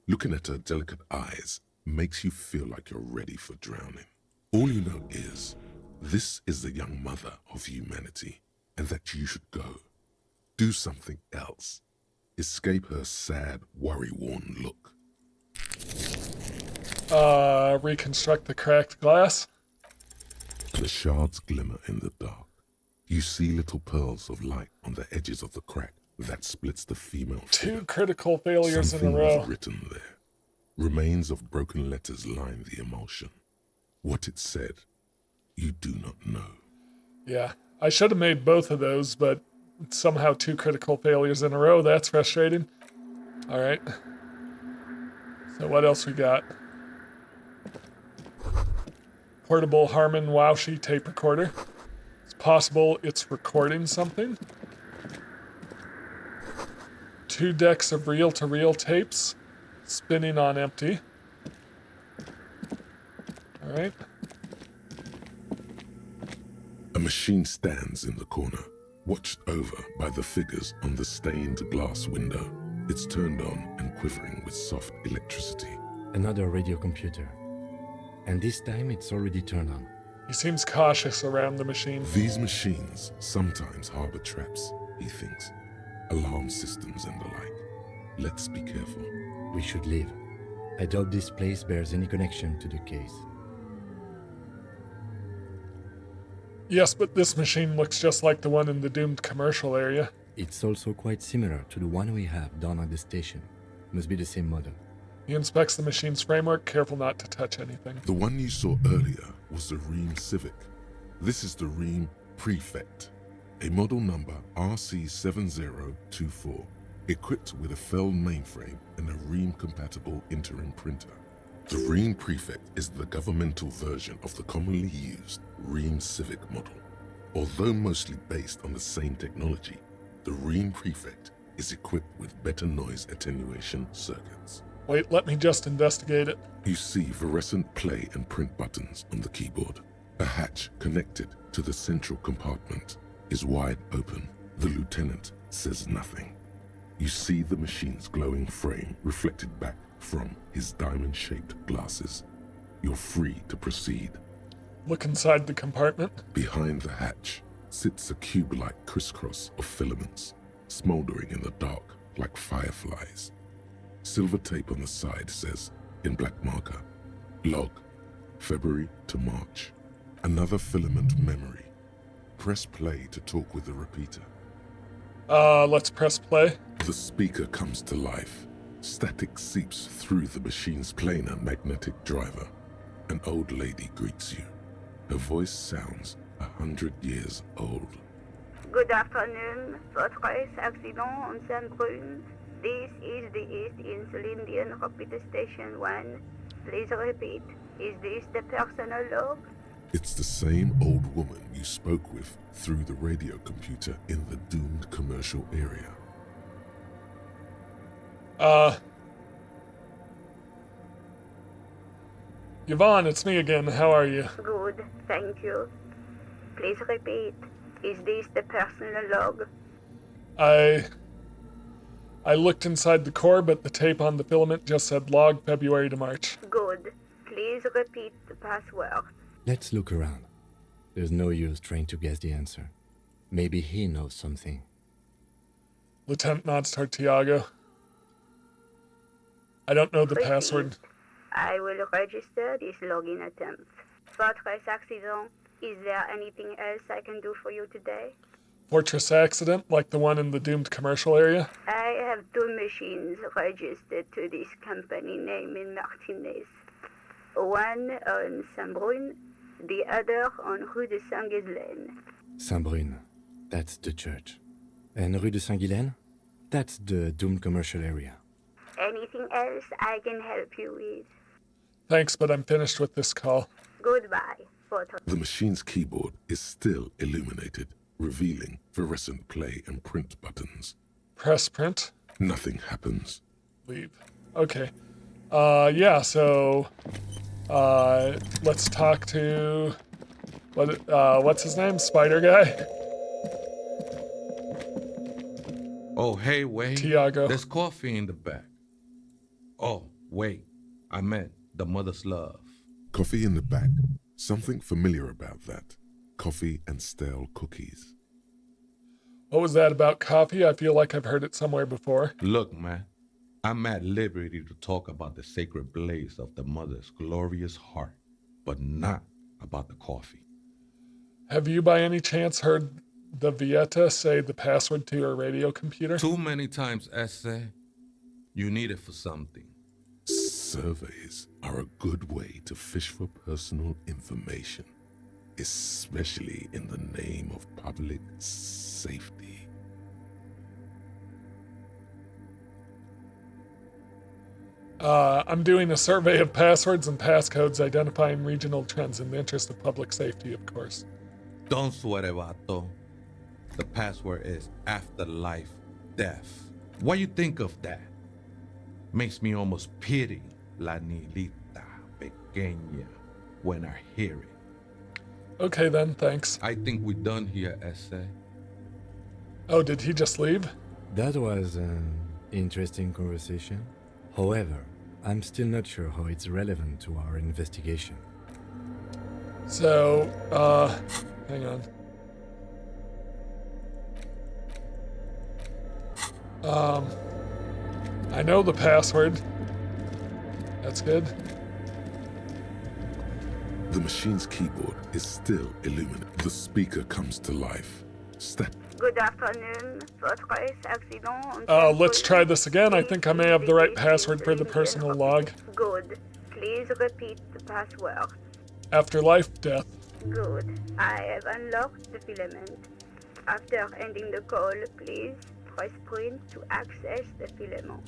looking at her delicate eyes makes you feel like you're ready for drowning. All you know is, this is the young mother of humanity, and that you should go. Do something else. Escape her sad, worry-worn look. Reconstruct the cracked glass? The shards glimmer in the dark. You see little pearls of light on the edges of the crack that splits the female figure. 2 critical failures Something in a row. was written there. Remains of broken letters line the emulsion. What it said, you do not know. Yeah, I should have made both of those, but somehow 2 critical failures in a row. That's frustrating. All right. So what else we got? Portable Harman Waushi tape recorder. It's possible it's recording something. 2 decks of reel-to-reel tapes spinning on empty. All right. A machine stands in the corner, watched over by the figures on the stained glass window. It's turned on and quivering with soft electricity. Another radio computer. And this time it's already turned on. He seems cautious around the machine. These machines sometimes harbor traps, he thinks. Alarm systems and the like. Let's be careful. We should leave. I doubt this place bears any connection to the case. Yes, but this machine looks just like the one in the doomed commercial area. It's also quite similar to the one we have down at the station. Must be the same model. He inspects the machine's framework, careful not to touch anything. The one you saw earlier was the Ream Civic. This is the Ream Prefect, a model number RC7024, equipped with a Feld mainframe and a Ream-compatible interim printer. The Ream Prefect is the governmental version of the commonly used Ream Civic model. Although mostly based on the same technology, the Ream Prefect is equipped with better noise attenuation circuits. Wait, let me just investigate it. You see fluorescent play and print buttons on the keyboard. A hatch connected to the central compartment is wide open. The lieutenant says nothing. You see the machine's glowing frame reflected back from his diamond-shaped glasses. You're free to proceed. Look inside the compartment. Behind the hatch sits a cube-like crisscross of filaments, smoldering in the dark like fireflies. Silver tape on the side says, in black marker, log, February to March. Another filament memory. Press play to talk with the repeater. Let's press play. The speaker comes to life. Static seeps through the machine's planar magnetic driver. An old lady greets you. Her voice sounds 100 years old. Good afternoon, Fortress Accident on Sandbrun. This is the East Insulindian Repeater Station 1. Please repeat. Is this the personal log? It's the same old woman you spoke with through the radio computer in the doomed commercial area. Yvonne, it's me again. How are you? Good, thank you. Please repeat. Is this the personal log? I looked inside the core, but the tape on the filament just said log February to March. Good. Please repeat the password. Let's look around. There's no use trying to guess the answer. Maybe he knows something. Lieutenant nods toward Tiago. I don't know the Proceed. password. I will register this login attempt. Fortress accident. Is there anything else I can do for you today? Fortress accident, like the one in the doomed commercial area? I have 2 machines registered to this company name in Martinez. One on Saint-Brun, the other on Rue de Saint-Ghislaine. Saint-Brun, that's the church. And Rue de Saint-Ghislaine? That's the doomed commercial area. Anything else I can help you with? Thanks, but I'm finished with this call. Goodbye, Fortress. The machine's keyboard is still illuminated, revealing fluorescent play and print buttons. Press print. Nothing happens. Leave. Okay. So let's talk to what's his name? Spider guy? Oh, hey, wait. Tiago. There's coffee in the back. Oh, wait. I meant the mother's love. Coffee in the back. Something familiar about that. Coffee and stale cookies. What was that about coffee? I feel like I've heard it somewhere before. Look, man. I'm at liberty to talk about the sacred blaze of the mother's glorious heart, but not about the coffee. Have you by any chance heard the Vieta say the password to her radio computer? Too many times, essay. You need it for something. Surveys are a good way to fish for personal information, especially in the name of public safety. I'm doing a survey of passwords and passcodes identifying regional trends in the interest of public safety, of course. Don't sweat it, vato. The password is afterlife death. What you think of that? Makes me almost pity La Nilita Pequeña when I hear it. Okay then, thanks. I think we're done here, essay. Oh, did he just leave? That was an interesting conversation. However, I'm still not sure how it's relevant to our investigation. So, hang on. I know the password. That's good. The machine's keyboard is still illuminated. The speaker comes to life. Good afternoon, Fortress accident. Let's try this again. I think I may have the right password for the personal log. Good. Please repeat the password. Afterlife, death. Good. I have unlocked the filament. After ending the call, please press print to access the filament.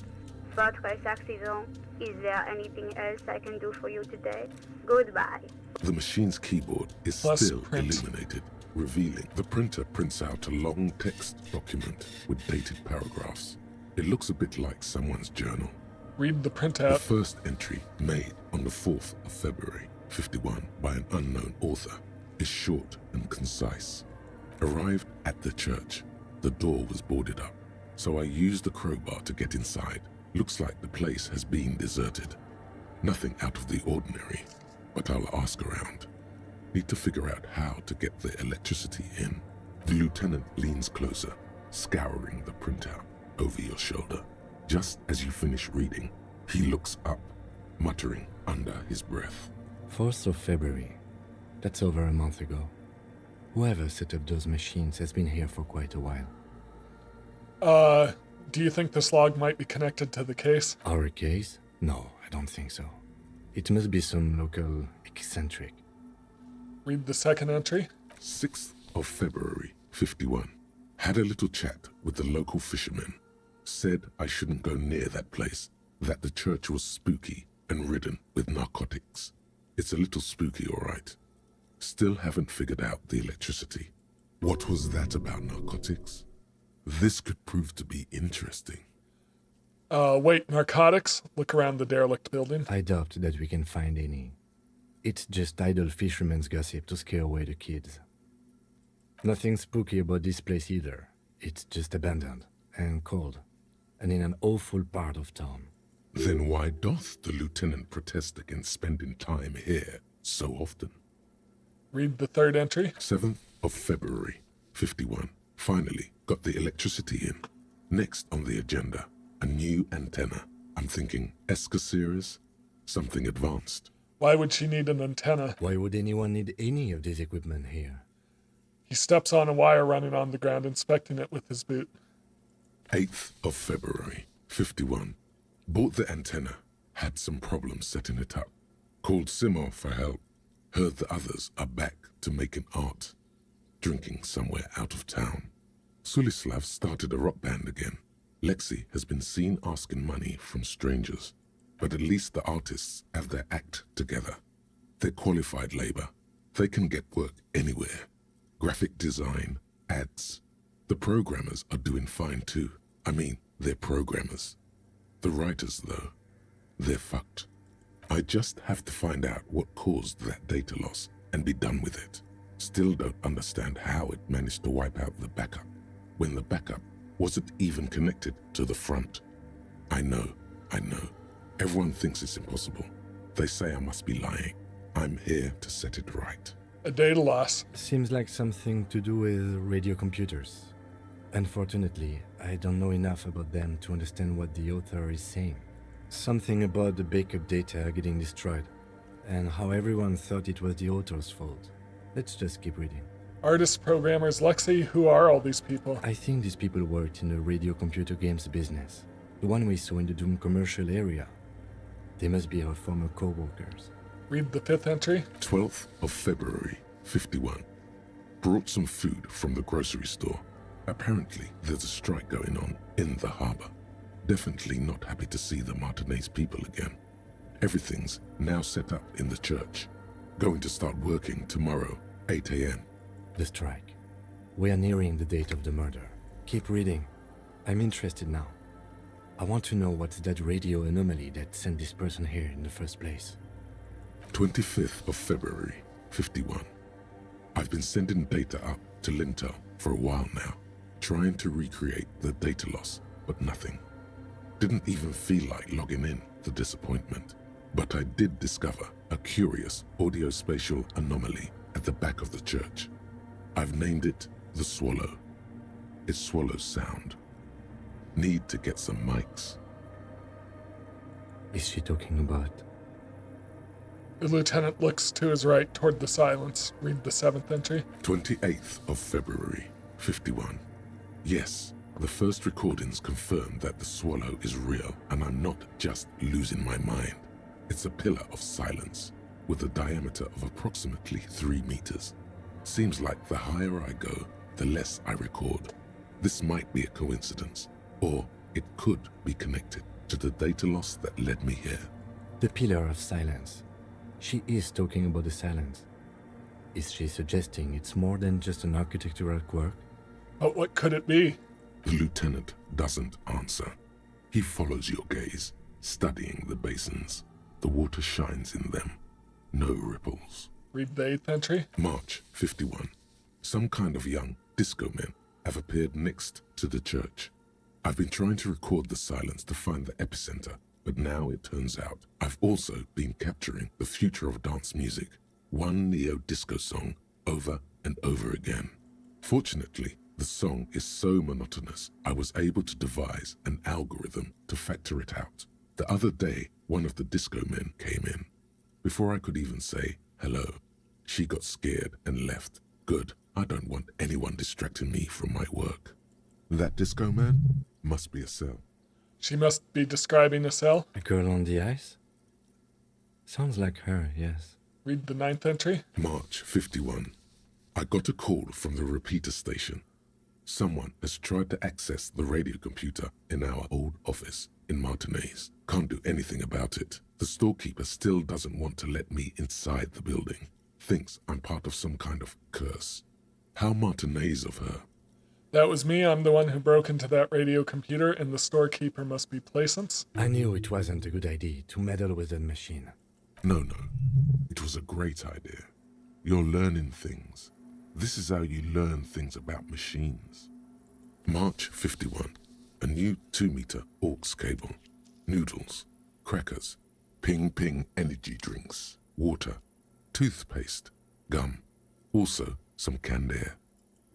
Fortress accident. Is there anything else I can do for you today? Goodbye. The machine's keyboard is Plus still print. illuminated, revealing the printer prints out a long text document with dated paragraphs. It looks a bit like someone's journal. Read the The printout. first entry, made on the 4th of February, 51, by an unknown author, is short and concise. Arrived at the church. The door was boarded up, so I used the crowbar to get inside. Looks like the place has been deserted. Nothing out of the ordinary, but I'll ask around. Need to figure out how to get the electricity in. The lieutenant leans closer, scouring the printout over your shoulder. Just as you finish reading, he looks up, muttering under his breath. 4th of February. That's over a month ago. Whoever set up those machines has been here for quite a while. Do you think this log might be connected to the case? Our case? No, I don't think so. It must be some local eccentric. Read the second entry. 6th of February, 51. Had a little chat with the local fishermen. Said I shouldn't go near that place, that the church was spooky and ridden with narcotics. It's a little spooky, all right. Still haven't figured out the electricity. What was that about narcotics? This could prove to be interesting. Wait, narcotics? Look around the derelict building. I doubt that we can find any. It's just idle fishermen's gossip to scare away the kids. Nothing spooky about this place either. It's just abandoned and cold, and in an awful part of town. Then why doth the lieutenant protest against spending time here so often? Read the third entry. 7th of February, 51. Finally got the electricity in. Next on the agenda, a new antenna. I'm thinking ESCA series, something advanced. Why would she need an antenna? Why would anyone need any of this equipment here? He steps on a wire running on the ground, inspecting it with his boot. 8th of February, 51. Bought the antenna, had some problems setting it up. Called Simon for help. Heard the others are back to making art. Drinking somewhere out of town. Sulislav started a rock band again. Lexi has been seen asking money from strangers. But at least the artists have their act together. They're qualified labor. They can get work anywhere. Graphic design, ads. The programmers are doing fine too. I mean, they're programmers. The writers, though, they're fucked. I just have to find out what caused that data loss and be done with it. Still don't understand how it managed to wipe out the backup, when the backup wasn't even connected to the front. I know. Everyone thinks it's impossible. They say I must be lying. I'm here to set it right. A data loss. Seems like something to do with radio computers. Unfortunately, I don't know enough about them to understand what the author is saying. Something about the backup data getting destroyed, and how everyone thought it was the author's fault. Let's just keep reading. Artists, programmers, Lexi, who are all these people? I think these people worked in the radio computer games business. The one we saw in the Doom commercial area. They must be our former co-workers. Read the 5th entry. 12th of February, 51. Brought some food from the grocery store. Apparently, there's a strike going on in the harbor. Definitely not happy to see the Martinez people again. Everything's now set up in the church. Going to start working tomorrow, 8 a.m. The strike. We are nearing the date of the murder. Keep reading. I'm interested now. I want to know what's that radio anomaly that sent this person here in the first place. 25th of February, 51. I've been sending data up to Lintel for a while now, trying to recreate the data loss, but nothing. Didn't even feel like logging in, the disappointment. But I did discover a curious audio-spatial anomaly at the back of the church. I've named it the Swallow. It swallows sound. Need to get some mics. Is she talking about? The lieutenant looks to his right toward the silence. Read the 7th entry. 28th of February, 51. Yes, the first recordings confirm that the swallow is real, and I'm not just losing my mind. It's a pillar of silence, with a diameter of approximately 3 meters. Seems like the higher I go, the less I record. This might be a coincidence, or it could be connected to the data loss that led me here. The pillar of silence. She is talking about the silence. Is she suggesting it's more than just an architectural quirk? But what could it be? The lieutenant doesn't answer. He follows your gaze, studying the basins. The water shines in them. No ripples. Read the 8th entry. March 51. Some kind of young disco men have appeared next to the church. I've been trying to record the silence to find the epicenter, but now it turns out I've also been capturing the future of dance music, one neo-disco song over and over again. Fortunately, the song is so monotonous, I was able to devise an algorithm to factor it out. The other day, one of the disco men came in. Before I could even say hello, she got scared and left. Good, I don't want anyone distracting me from my work. That disco man must be a cell. She must be describing a cell. A girl on the ice? Sounds like her, yes. Read the 9th entry. March 51. I got a call from the repeater station. Someone has tried to access the radio computer in our old office in Martinez. Can't do anything about it. The storekeeper still doesn't want to let me inside the building. Thinks I'm part of some kind of curse. How Martinez of her. That was me. I'm the one who broke into that radio computer, and the storekeeper must be Placence. I knew it wasn't a good idea to meddle with that machine. No. It was a great idea. You're learning things. This is how you learn things about machines. March 51. A new 2-meter aux cable. Noodles. Crackers. Ping energy drinks. Water. Toothpaste. Gum. Also, some canned air.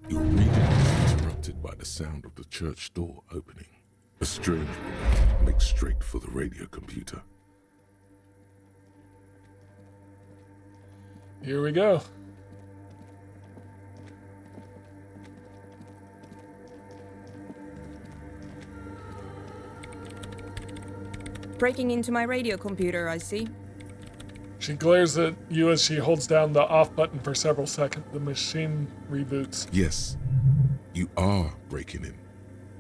Your reading is interrupted by the sound of the church door opening. A strange woman makes straight for the radio computer. Here we go. Breaking into my radio computer, I see. She glares at you as she holds down the off button for several seconds. The machine reboots. Yes, you are breaking in,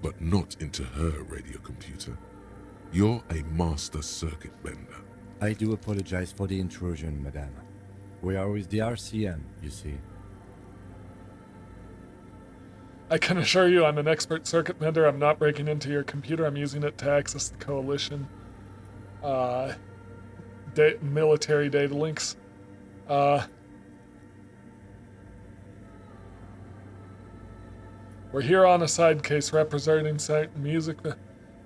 but not into her radio computer. You're a master circuit bender. I do apologize for the intrusion, madame. We are with the RCM, you see. I can assure you I'm an expert circuit bender. I'm not breaking into your computer. I'm using it to access the Coalition military data links. We're here on a side case representing music.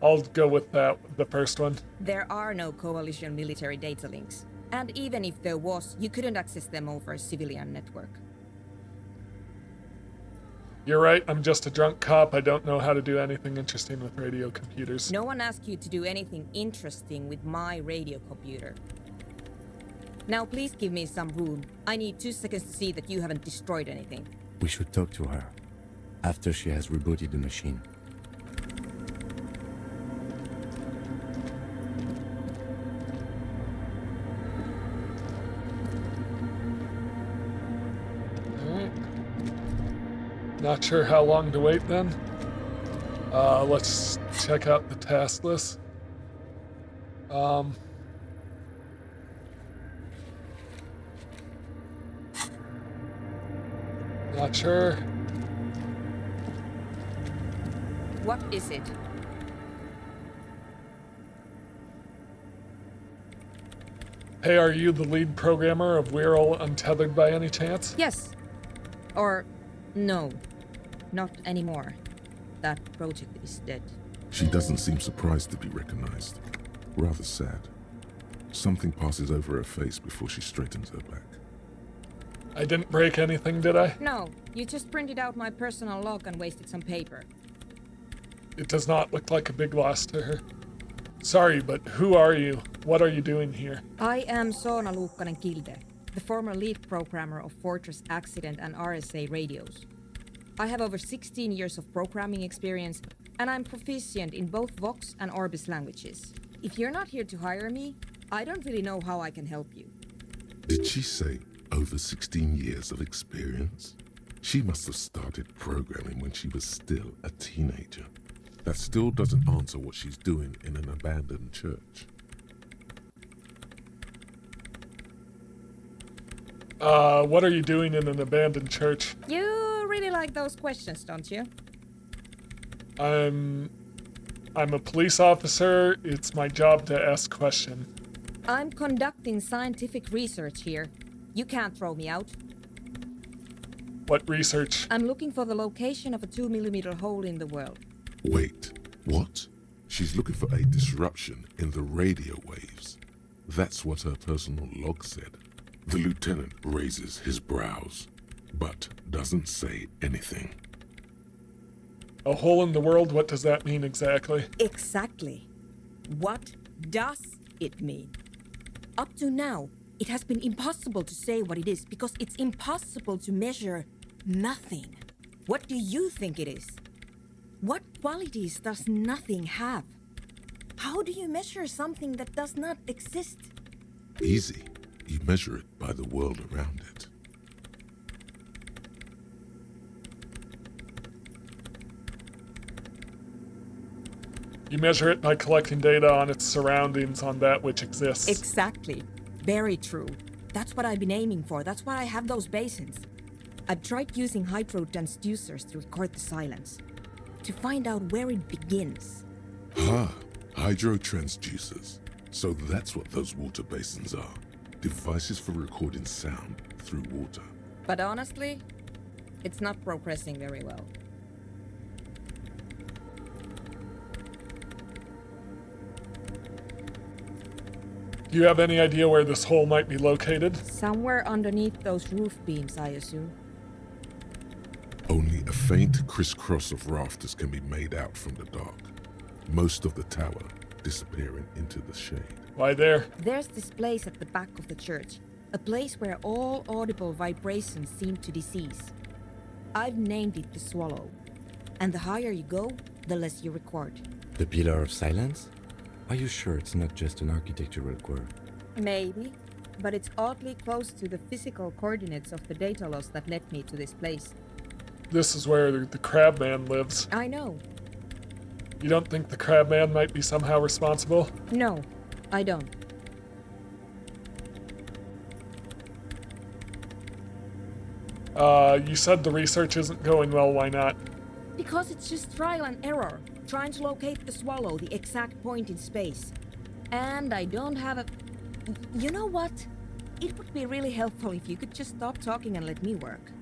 I'll go with that, the first one. There are no Coalition military data links. And even if there was, you couldn't access them over a civilian network. You're right, I'm just a drunk cop. I don't know how to do anything interesting with radio computers. No one asked you to do anything interesting with my radio computer. Now please give me some room. I need 2 seconds to see that you haven't destroyed anything. We should talk to her after she has rebooted the machine. Not sure how long to wait then. Let's check out the task list. Not sure. What is it? Hey, are you the lead programmer of We're All Untethered by any chance? Yes. Or no. Not anymore. That project is dead. She doesn't seem surprised to be recognized. Rather sad. Something passes over her face before she straightens her back. I didn't break anything, did I? No, you just printed out my personal log and wasted some paper. It does not look like a big loss to her. Sorry, but who are you? What are you doing here? I am Soona Luukkanen-Kilde, the former lead programmer of Fortress Accident and RSA radios. I have over 16 years of programming experience, and I'm proficient in both Vox and Orbis languages. If you're not here to hire me, I don't really know how I can help you. Did she say over 16 years of experience? She must have started programming when she was still a teenager. That still doesn't answer what she's doing in an abandoned church. What are you doing in an abandoned church? You really like those questions, don't you? I'm a police officer. It's my job to ask questions. I'm conducting scientific research here. You can't throw me out. What research? I'm looking for the location of a 2mm hole in the world. Wait, what? She's looking for a disruption in the radio waves. That's what her personal log said. The lieutenant raises his brows, but doesn't say anything. A hole in the world? What does that mean exactly? Exactly. What does it mean? Up to now, it has been impossible to say what it is because it's impossible to measure nothing. What do you think it is? What qualities does nothing have? How do you measure something that does not exist? Easy. You measure it by the world around it. You measure it by collecting data on its surroundings, on that which exists. Exactly. Very true. That's what I've been aiming for. That's why I have those basins. I've tried using hydro transducers to record the silence, to find out where it begins. Hydro transducers. So that's what those water basins are. Devices for recording sound through water. But honestly, it's not progressing very well. Do you have any idea where this hole might be located? Somewhere underneath those roof beams, I assume. Only a faint crisscross of rafters can be made out from the dark, most of the tower disappearing into the shade. Why there? There's this place at the back of the church. A place where all audible vibrations seem to decease. I've named it the Swallow. And the higher you go, the less you record. The Pillar of Silence? Are you sure it's not just an architectural quirk? Maybe, but it's oddly close to the physical coordinates of the data loss that led me to this place. This is where the Crabman lives. I know. You don't think the Crabman might be somehow responsible? No, I don't. You said the research isn't going well, why not? Because it's just trial and error, trying to locate the Swallow, the exact point in space. And I don't have a... You know what? It would be really helpful if you could just stop talking and let me work.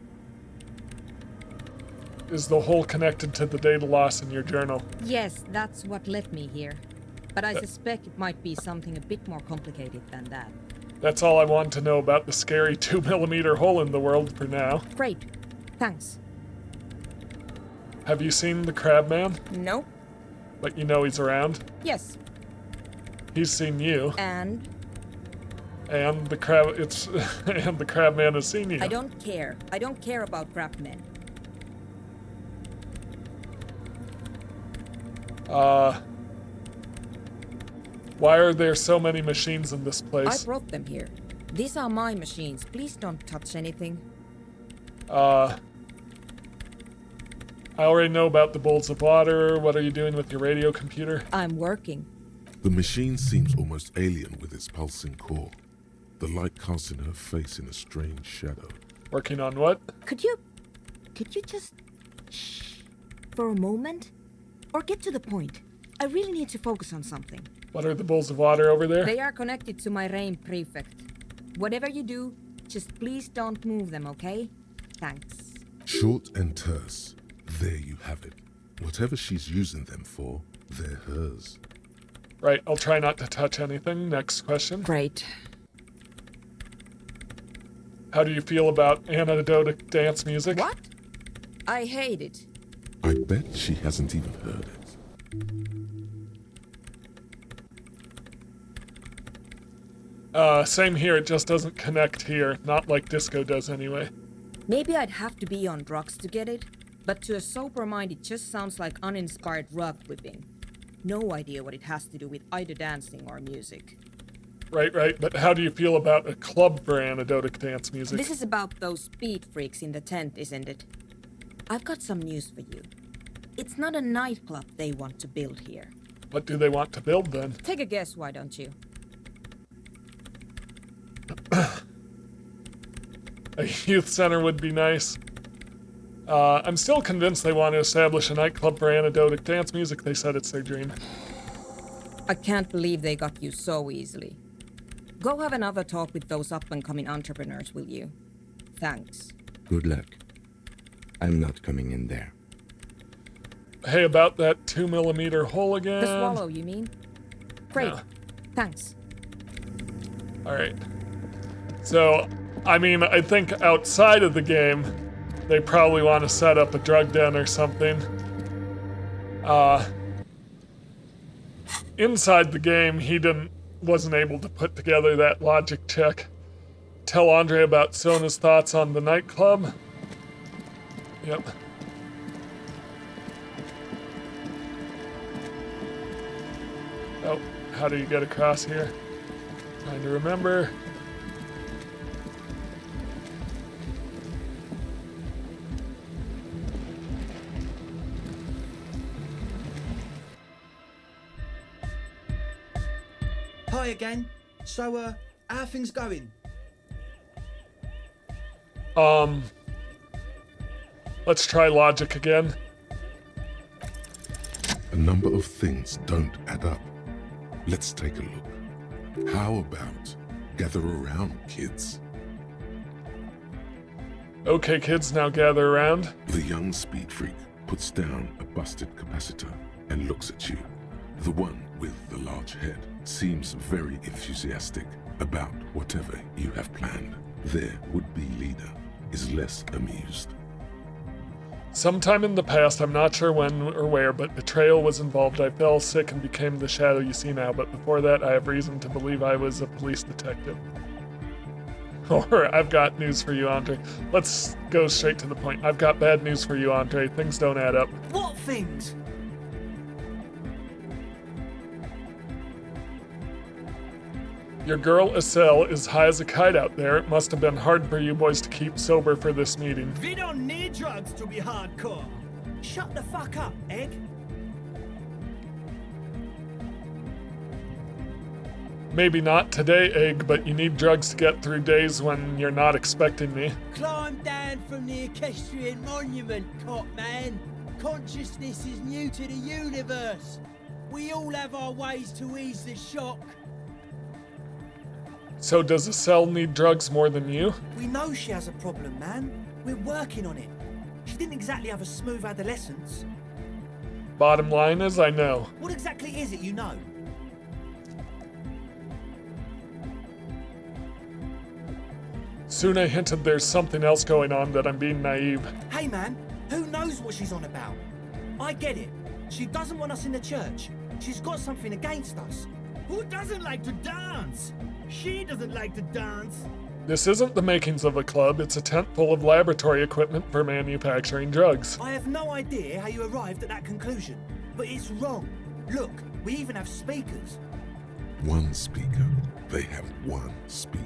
Is the hole connected to the data loss in your journal? Yes, that's what led me here. But I suspect it might be something a bit more complicated than that. That's all I want to know about the scary 2mm hole in the world for now. Great. Thanks. Have you seen the Crabman? No. But you know he's around? Yes. He's seen you. And the Crabman has seen you. I don't care. I don't care about Crabmen. Why are there so many machines in this place? I brought them here. These are my machines. Please don't touch anything. I already know about the bowls of water. What are you doing with your radio computer? I'm working. The machine seems almost alien with its pulsing core, the light casting her face in a strange shadow. Working on what? Could you just shh for a moment? Or get to the point. I really need to focus on something. What are the bowls of water over there? They are connected to my rain prefect. Whatever you do, just please don't move them, okay? Thanks. Short and terse. There you have it. Whatever she's using them for, they're hers. Right, I'll try not to touch anything. Next question. Great. How do you feel about anecdotic dance music? What? I hate it. I bet she hasn't even heard it. Same here, it just doesn't connect here. Not like disco does anyway. Maybe I'd have to be on drugs to get it, but to a sober mind it just sounds like uninspired rug whipping. No idea what it has to do with either dancing or music. Right, but how do you feel about a club for anecdotic dance music? This is about those speed freaks in the tent, isn't it? I've got some news for you. It's not a nightclub they want to build here. What do they want to build then? Take a guess, why don't you? A youth center would be nice. I'm still convinced they want to establish a nightclub for anecdotic dance music. They said it's their dream. I can't believe they got you so easily. Go have another talk with those up-and-coming entrepreneurs, will you? Thanks. Good luck. I'm not coming in there. Hey, about that 2mm hole again? The Swallow, you mean? Great. Yeah. Thanks. Alright. So, I mean, I think outside of the game, they probably want to set up a drug den or something. Inside the game, he wasn't able to put together that logic check. Tell Andre about Sona's thoughts on the nightclub. Yep. Oh, how do you get across here? Trying to remember. Hi again. So, how are things going? Let's try logic again. A number of things don't add up. Let's take a look. How about gather around, kids? Okay, kids, now gather around. The young speed freak puts down a busted capacitor and looks at you. The one with the large head seems very enthusiastic about whatever you have planned. Their would-be leader is less amused. Sometime in the past, I'm not sure when or where, but betrayal was involved. I fell sick and became the shadow you see now, but before that, I have reason to believe I was a police detective. Or, I've got news for you, Andre. Let's go straight to the point. I've got bad news for you, Andre. Things don't add up. What things? Your girl Estelle is high as a kite out there. It must have been hard for you boys to keep sober for this meeting. We don't need drugs to be hardcore. Shut the fuck up, Egg. Maybe not today, Egg, but you need drugs to get through days when you're not expecting me. Climb down from the equestrian monument, cop man. Consciousness is new to the universe. We all have our ways to ease the shock. So does Estelle need drugs more than you? We know she has a problem, man. We're working on it. She didn't exactly have a smooth adolescence. Bottom line is, I know. What exactly is it you know? Suna hinted there's something else going on, that I'm being naive. Hey man, who knows what she's on about? I get it. She doesn't want us in the church. She's got something against us. Who doesn't like to dance? She doesn't like to dance. This isn't the makings of a club, it's a tent full of laboratory equipment for manufacturing drugs. I have no idea how you arrived at that conclusion, but it's wrong. Look, we even have speakers. One speaker. They have one speaker.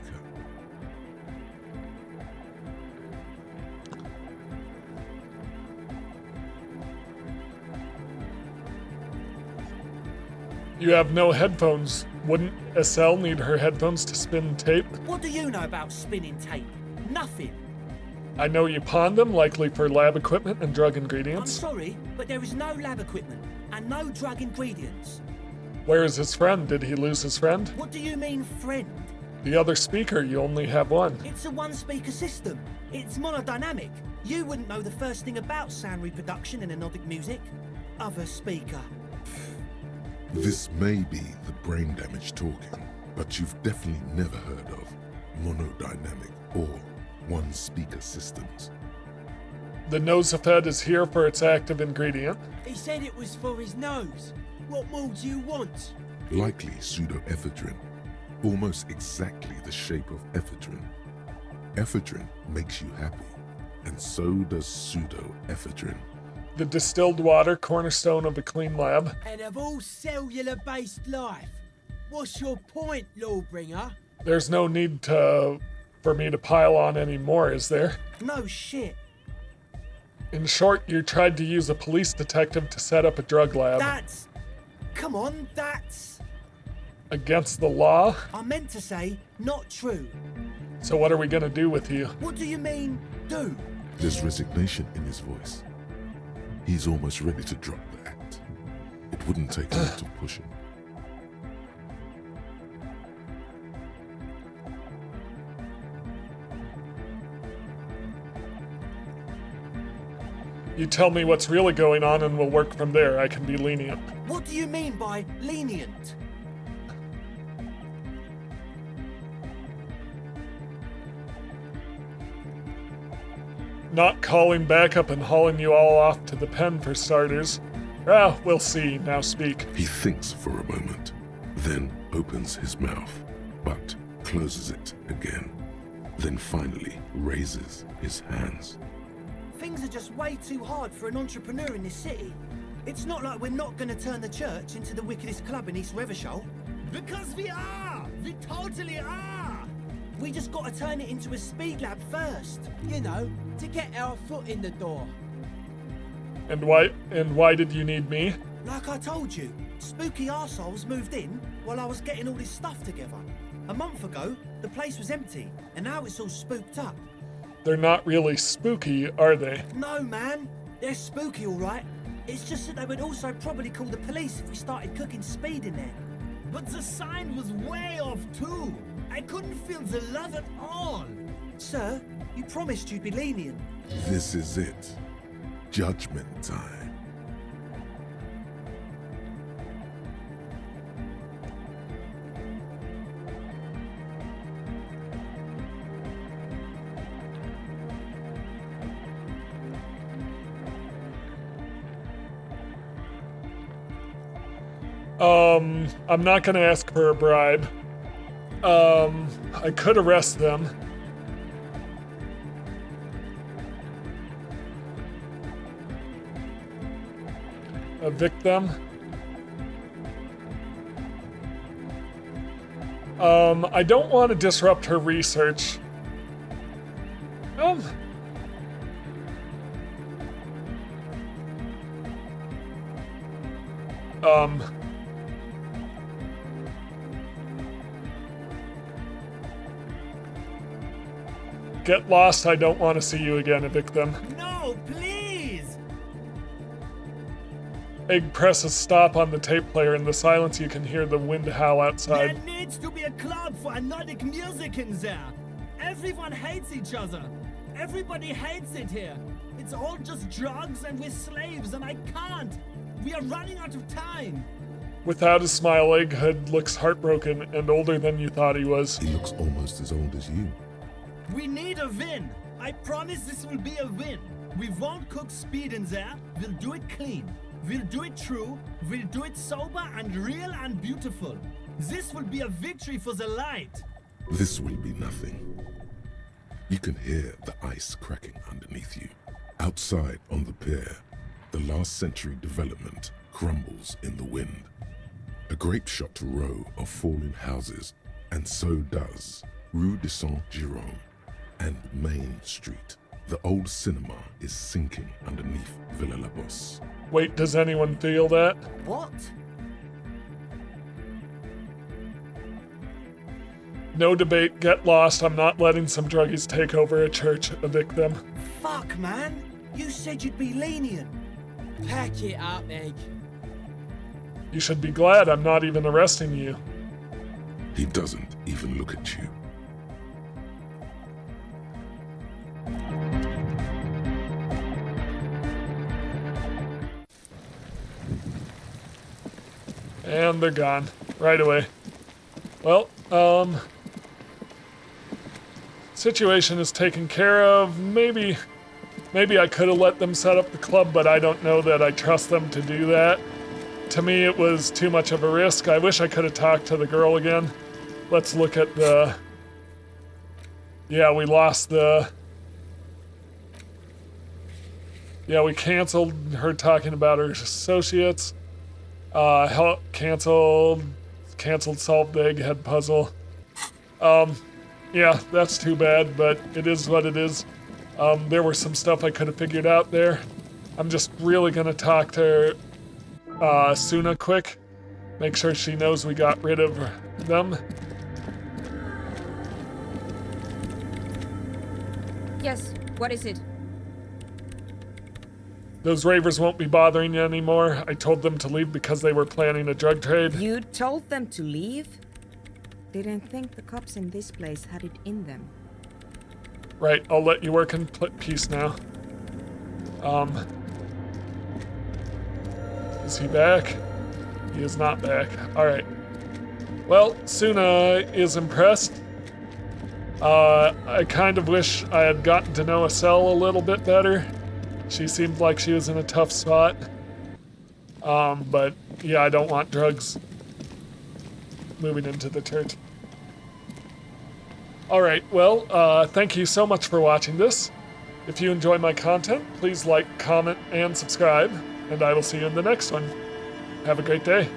You have no headphones. Wouldn't Estelle need her headphones to spin tape? What do you know about spinning tape? Nothing. I know you pawned them, likely for lab equipment and drug I'm ingredients. sorry, but there is no lab equipment and no drug ingredients. Where is his friend? Did he lose his friend? What do you mean, friend? The other speaker, you only have one. It's a one-speaker system. It's monodynamic. You wouldn't know the first thing about sound reproduction in anodic music. Other speaker. This may be the brain damage talking, but you've definitely never heard of monodynamic or one-speaker systems. The Nosafed is here for its active ingredient. He said it was for his nose. What more do you want? Likely pseudoephedrine, almost exactly the shape of ephedrine. Ephedrine makes you happy, and so does pseudoephedrine. The distilled water, cornerstone of a clean lab. And of all cellular-based life, what's your point, Lawbringer? There's no need for me to pile on anymore, is there? No shit. In short, you tried to use a police detective to set up a drug lab. Come on, that's... Against the law? I meant to say, not true. So what are we gonna do with you? What do you mean, do? There's resignation in his voice. He's almost ready to drop the act. It wouldn't take a lot to push him. You tell me what's really going on and we'll work from there. I can be lenient. What do you mean by lenient? Not calling backup and hauling you all off to the pen for starters. Ah, we'll see. Now speak. He thinks for a moment, then opens his mouth, but closes it again. Then finally raises his hands. Things are just way too hard for an entrepreneur in this city. It's not like we're not gonna turn the church into the wickedest club in East Reversholt. Because we are! We totally are! We just gotta turn it into a speed lab first. You know, to get our foot in the door. And why did you need me? Like I told you, spooky arseholes moved in while I was getting all this stuff together. A month ago, the place was empty, and now it's all spooked up. They're not really spooky, are they? No, man. They're spooky, all right. It's just that they would also probably call the police if we started cooking speed in there. But the sign was way off, too. I couldn't feel the love at all. Sir, you promised you'd be lenient. This is it. Judgment time. I'm not gonna ask for a bribe. I could arrest them. Evict them. I don't want to disrupt her research. Get lost, I don't want to see you again, evict them. No, please! Egg presses stop on the tape player. In the silence, you can hear the wind howl outside. There needs to be a club for Nordic music in there. Everyone hates each other. Everybody hates it here. It's all just drugs and we're slaves and I can't. We are running out of time. Without a smile, Egghead looks heartbroken and older than you thought he was. He looks almost as old as you. We need a win. I promise this will be a win. We won't cook speed in there. We'll do it clean. We'll do it true. We'll do it sober and real and beautiful. This will be a victory for the light. This will be nothing. You can hear the ice cracking underneath you. Outside on the pier, the last century development crumbles in the wind. A grape-shot row of fallen houses, and so does Rue de Saint-Jérôme and Main Street. The old cinema is sinking underneath Villa La Bosse. Wait, does anyone feel that? What? No debate, get lost. I'm not letting some druggies take over a church, evict them. Fuck, man. You said you'd be lenient. Pack it up, Egg. You should be glad I'm not even arresting you. He doesn't even look at you. And they're gone. Right away. Well, situation is taken care of. Maybe I could have let them set up the club, but I don't know that I trust them to do that. To me, it was too much of a risk. I wish I could have talked to the girl again. Let's look at the... Yeah, we lost the... Yeah, we canceled her talking about her associates. Canceled solved the egghead puzzle. Yeah, that's too bad, but it is what it is. There was some stuff I could have figured out there. I'm just really gonna talk to Suna quick. Make sure she knows we got rid of them. Yes, what is it? Those ravers won't be bothering you anymore. I told them to leave because they were planning a drug trade. You told them to leave? Didn't think the cops in this place had it in them. Right, I'll let you work in peace now. Is he back? He is not back. Alright. Well, Suna is impressed. I kind of wish I had gotten to know Estelle a little bit better. She seemed like she was in a tough spot. But yeah, I don't want drugs moving into the church. Alright, well, thank you so much for watching this. If you enjoy my content, please like, comment, and subscribe, and I will see you in the next one. Have a great day.